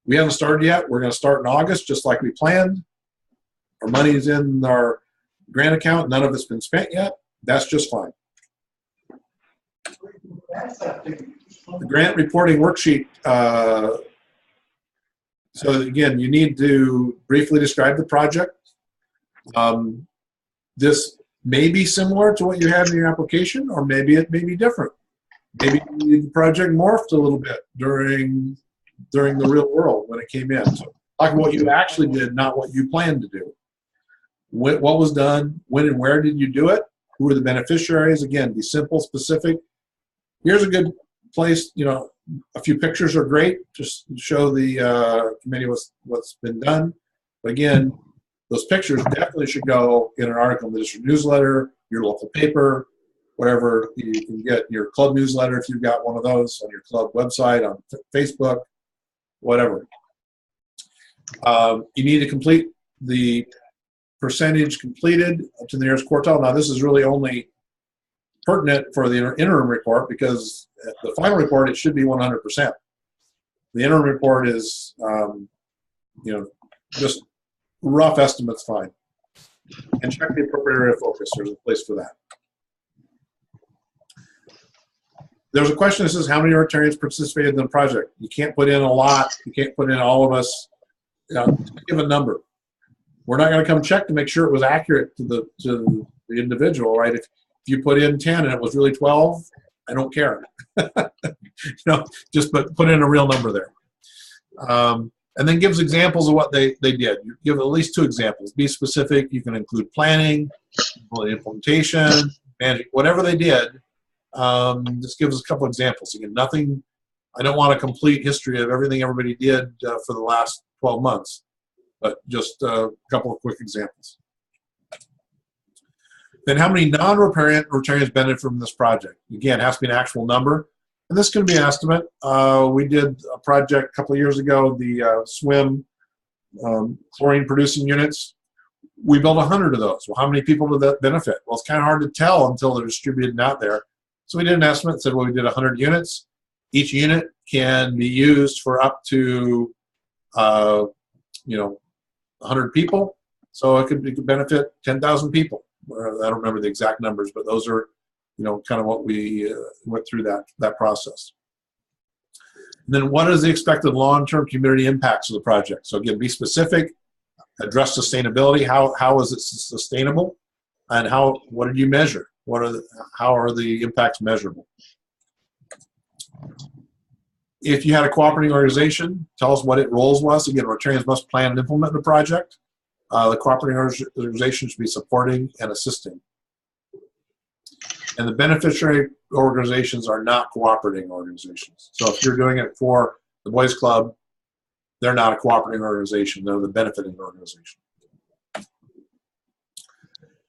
we haven't started yet. We're going to start in August just like we planned. Our money is in our grant account. None of it's been spent yet. That's just fine. The grant reporting worksheet. So again, you need to briefly describe the project. This may be similar to what you had in your application, or maybe it may be different. Maybe the project morphed a little bit during the real world when it came in. So talk about what you actually did, not what you planned to do. What was done, when and where did you do it? Who were the beneficiaries? Again, be simple, specific. Here's a good place, you know, a few pictures are great, just to show the committee what's been done. But again, those pictures definitely should go in an article in the district newsletter, your local paper, whatever you can get, your club newsletter if you've got one of those, on your club website, on Facebook, whatever. You need to complete the percentage completed to the nearest quartile. Now, this is really only pertinent for the interim report, because the final report, it should be 100%. The interim report is, you know, just rough estimates fine. And check the appropriate area of focus. There's a place for that. There's a question that says, how many Rotarians participated in the project? You can't put in a lot. You can't put in all of us. You know, give a number. We're not going to come check to make sure it was accurate to the individual, right? If you put in 10 and it was really 12, I don't care. You know, just put in a real number there. And then gives examples of what they did. You give at least 2 examples. Be specific. You can include planning, implementation, managing, whatever they did. Just gives us a couple examples. Again, nothing. I don't want a complete history of everything everybody did for the last 12 months, but just a couple of quick examples. Then how many non-Rotarians benefit from this project? Again, it has to be an actual number. And this can be an estimate. We did a project a couple of years ago, the swim chlorine producing units. We built 100 of those. Well, how many people did that benefit? Well, it's kind of hard to tell until they're distributed and out there. So we did an estimate and said, well, we did 100 units. Each unit can be used for up to, you know, 100 people. So it could benefit 10,000 people. I don't remember the exact numbers, but those are, you know, kind of what we went through that process. And then what is the expected long-term community impacts of the project? So again, be specific, address sustainability. How is it sustainable? And what did you measure? How are the impacts measurable? If you had a cooperating organization, tell us what its roles was. Again, Rotarians must plan and implement the project. The cooperating organization should be supporting and assisting. And the beneficiary organizations are not cooperating organizations. So if you're doing it for the Boys Club, they're not a cooperating organization. They're the benefiting organization.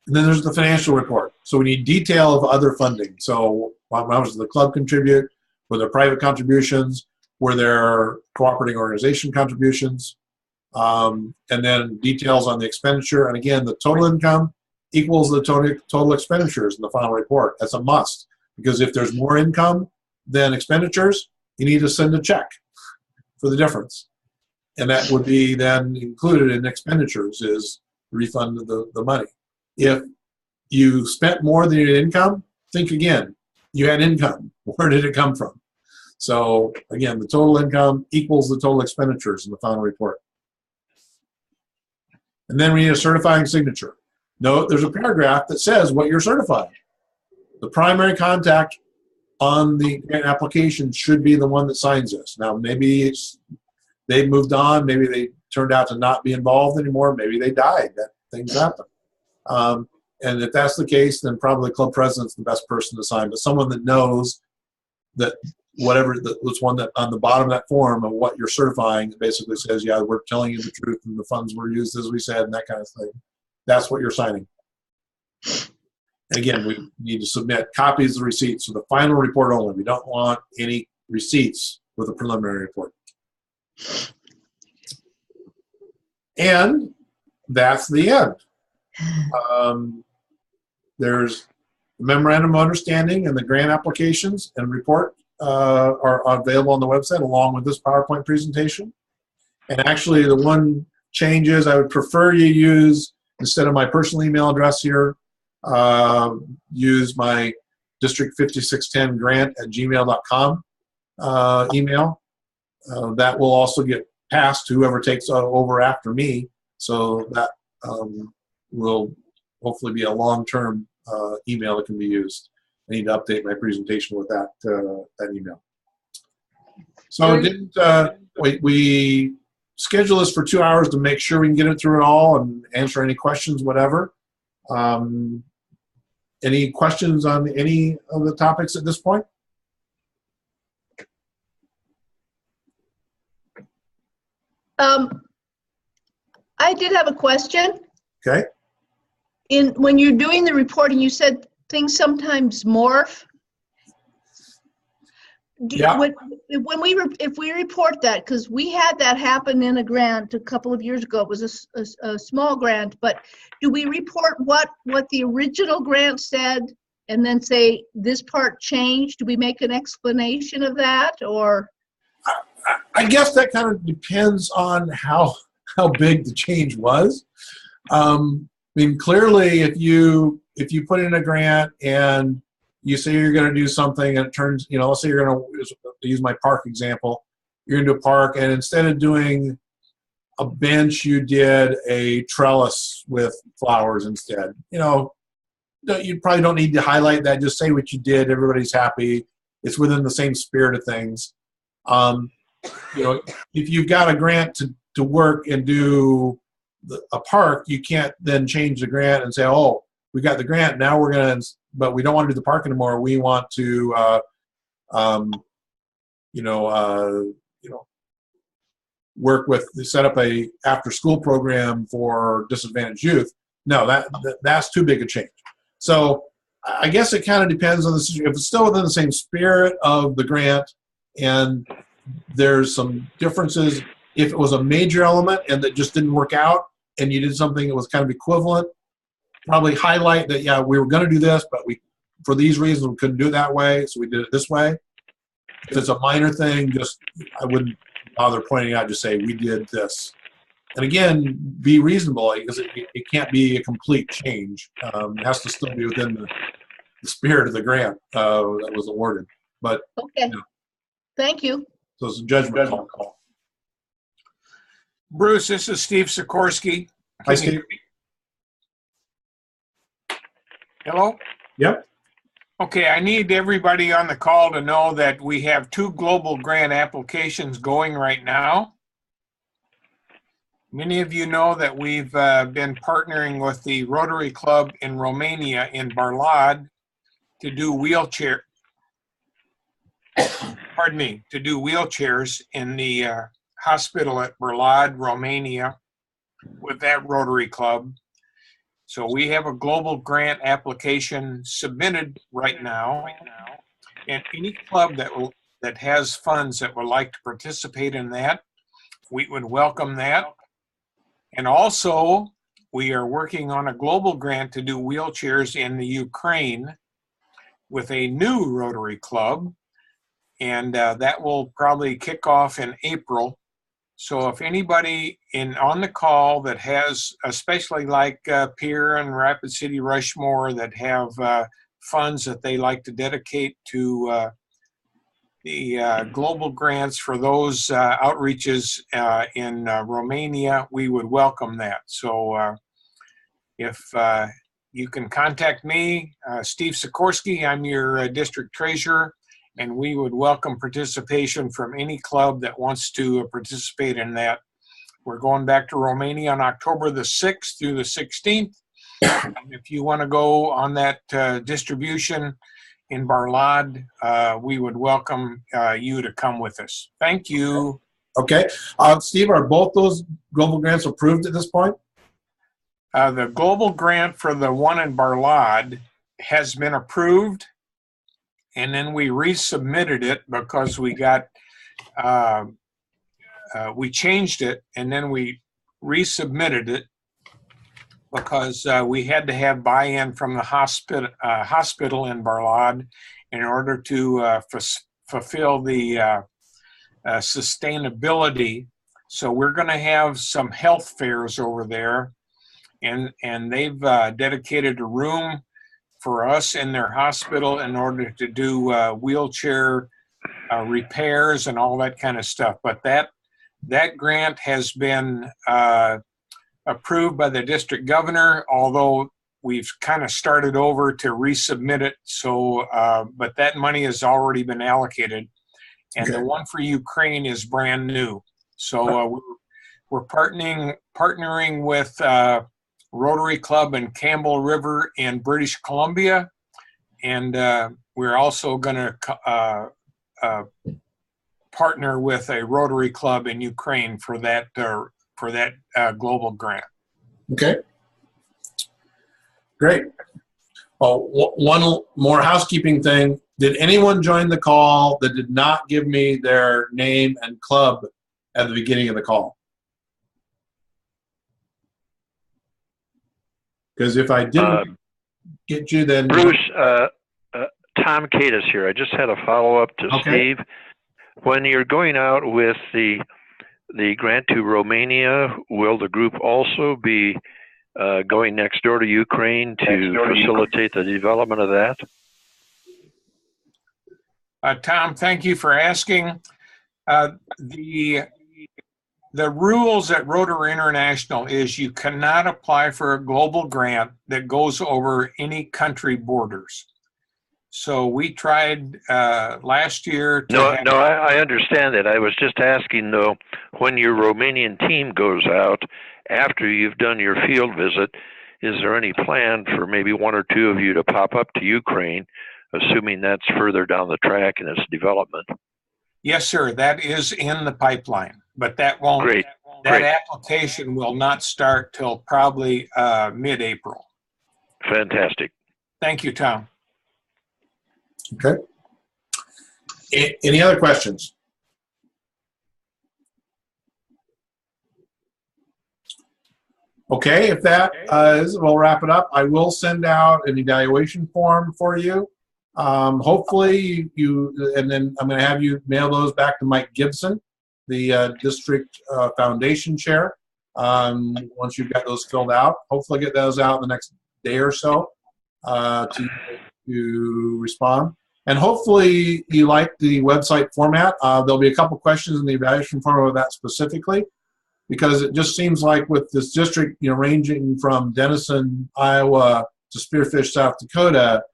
And then there's the financial report. So we need detail of other funding. So how much did the club contribute? Were there private contributions? Were there cooperating organization contributions? And then details on the expenditure. And again, the total income equals the total expenditures in the final report. That's a must, because if there's more income than expenditures, you need to send a check for the difference. And that would be then included in expenditures, is refund the money. If you spent more than your income, think again. You had income. Where did it come from? So again, the total income equals the total expenditures in the final report. And then we need a certifying signature. Note there's a paragraph that says what you're certifying. The primary contact on the grant application should be the one that signs this. Now, maybe they've moved on. Maybe they turned out to not be involved anymore. Maybe they died. Things happen. And if that's the case, then probably the club president's the best person to sign. But someone that knows that whatever was one that on the bottom of that form of what you're certifying, it basically says, yeah, we're telling you the truth and the funds were used as we said, and that kind of thing. That's what you're signing. And again, we need to submit copies of the receipts for the final report only. We don't want any receipts with a preliminary report. And that's the end. There's a memorandum of understanding and the grant applications and report are available on the website along with this PowerPoint presentation. And actually, the one change is I would prefer you use, instead of my personal email address here, use my district5610grant@gmail.com email. That will also get passed to whoever takes over after me, so that will hopefully be a long-term email that can be used. need to update my presentation with that email. So we schedule this for 2 hours to make sure we can get it through it all and answer any questions, whatever. Any questions on any of the topics at this point? I did have a question. Okay. When you're doing the reporting, you said things sometimes morph. Yeah. If we report that, because we had that happen in a grant a couple of years ago, it was a small grant, but do we report what the original grant said and then say this part changed? Do we make an explanation of that, or? I guess that kind of depends on how big the change was. I mean, clearly, if you put in a grant and you say you're going to do something and it turns, let's say you're going to use my park example, you're going to do a park, and instead of doing a bench, you did a trellis with flowers instead. You probably don't need to highlight that. Just say what you did. Everybody's happy. It's within the same spirit of things. If you've got a grant to work and do a park, you can't then change the grant and say, oh, we got the grant, now we're going to, but we don't want to do the park anymore. We want to, work with, set up a after-school program for disadvantaged youth. No, that's too big a change. So I guess it kind of depends on the situation. If it's still within the same spirit of the grant and there's some differences, if it was a major element and that just didn't work out and you did something that was kind of equivalent, probably highlight that, yeah, we were going to do this, but for these reasons, we couldn't do it that way, so we did it this way. If it's a minor thing, I wouldn't bother pointing out, just say, we did this. And again, be reasonable, because it can't be a complete change. It has to still be within the spirit of the grant that was awarded. But okay, thank you. So it's a judgment call. Bruce, this is Steve Sikorsky. Hi, Steve. Hello? Yep. Okay, I need everybody on the call to know that we have 2 global grant applications going right now. Many of you know that we've been partnering with the Rotary Club in Romania in Barlad to do wheelchairs in the hospital at Barlad, Romania, with that Rotary Club. So we have a global grant application submitted right now, and any club that has funds that would like to participate in that, we would welcome that. And also, we are working on a global grant to do wheelchairs in the Ukraine with a new Rotary Club, and that will probably kick off in April. So if anybody on the call that has, especially like Pierre and Rapid City Rushmore, that have funds that they like to dedicate to the global grants for those outreaches in Romania, we would welcome that. So if you can contact me, Steve Sikorsky, I'm your district treasurer, and we would welcome participation from any club that wants to participate in that. We're going back to Romania on October the 6th through the 16th. And if you want to go on that distribution in Barlad, we would welcome you to come with us. Thank you. Okay. Steve, are both those global grants approved at this point? The global grant for the one in Barlad has been approved, and then we resubmitted it because we got, we changed it, and then we resubmitted it because we had to have buy-in from the hospital in Barlad in order to fulfill the sustainability. So we're going to have some health fairs over there, and they've dedicated a room for us in their hospital in order to do wheelchair repairs and all that kind of stuff. But that grant has been approved by the district governor, although we've kind of started over to resubmit it. So, but that money has already been allocated. And Okay. the one for Ukraine is brand new. So we're partnering with Rotary Club in Campbell River in British Columbia. And we're also going to partner with a Rotary Club in Ukraine for that global grant. Okay. Great. Well, one more housekeeping thing. Did anyone join the call that did not give me their name and club at the beginning of the call? Because if I didn't get you, then Bruce, Tom Cadis here. I just had a follow-up to Okay. Steve. When you're going out with the grant to Romania, will the group also be going next door to Ukraine to facilitate the development of that? Tom, thank you for asking. The rules at Rotary International is you cannot apply for a global grant that goes over any country borders. So we tried last year to I understand that. I was just asking, though, when your Romanian team goes out, after you've done your field visit, is there any plan for maybe one or two of you to pop up to Ukraine, assuming that's further down the track in its development? Yes, sir. That is in the pipeline, but that won't. Great. That application will not start till probably mid-April. Fantastic. Thank you, Tom. Okay. Any other questions? Okay, if that is, we'll wrap it up. I will send out an evaluation form for you. Hopefully and then I'm going to have you mail those back to Mike Gibson, the district foundation chair. Once you've got those filled out, hopefully get those out in the next day or so to respond. And hopefully you like the website format. There'll be a couple questions in the evaluation form of that specifically, because it just seems like with this district, ranging from Denison, Iowa to Spearfish, South Dakota,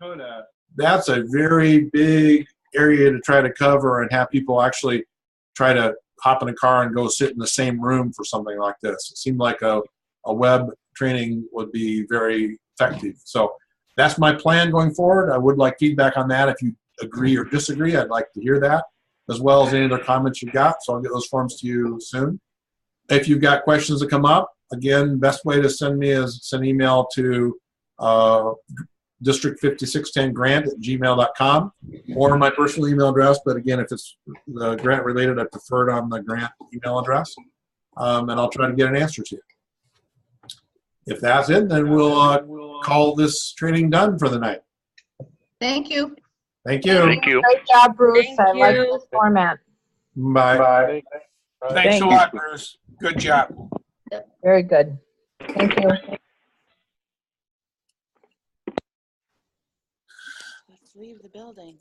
that's a very big area to try to cover and have people actually try to hop in a car and go sit in the same room for something like this. It seemed like a web training would be very effective. So that's my plan going forward. I would like feedback on that. If you agree or disagree, I'd like to hear that, as well as any other comments you've got. So I'll get those forms to you soon. If you've got questions that come up, again, best way to send me is send an email to district5610grant@gmail.com or my personal email address. But again, if it's grant related, I prefer it on the grant email address. And I'll try to get an answer to you. If that's it, then we'll call this training done for the night. Thank you. Thank you. Thank you. Great job, Bruce. Thank I like you. this format. Bye. Thanks a lot, Bruce. Good job. Very good. Thank you. Let's leave the building.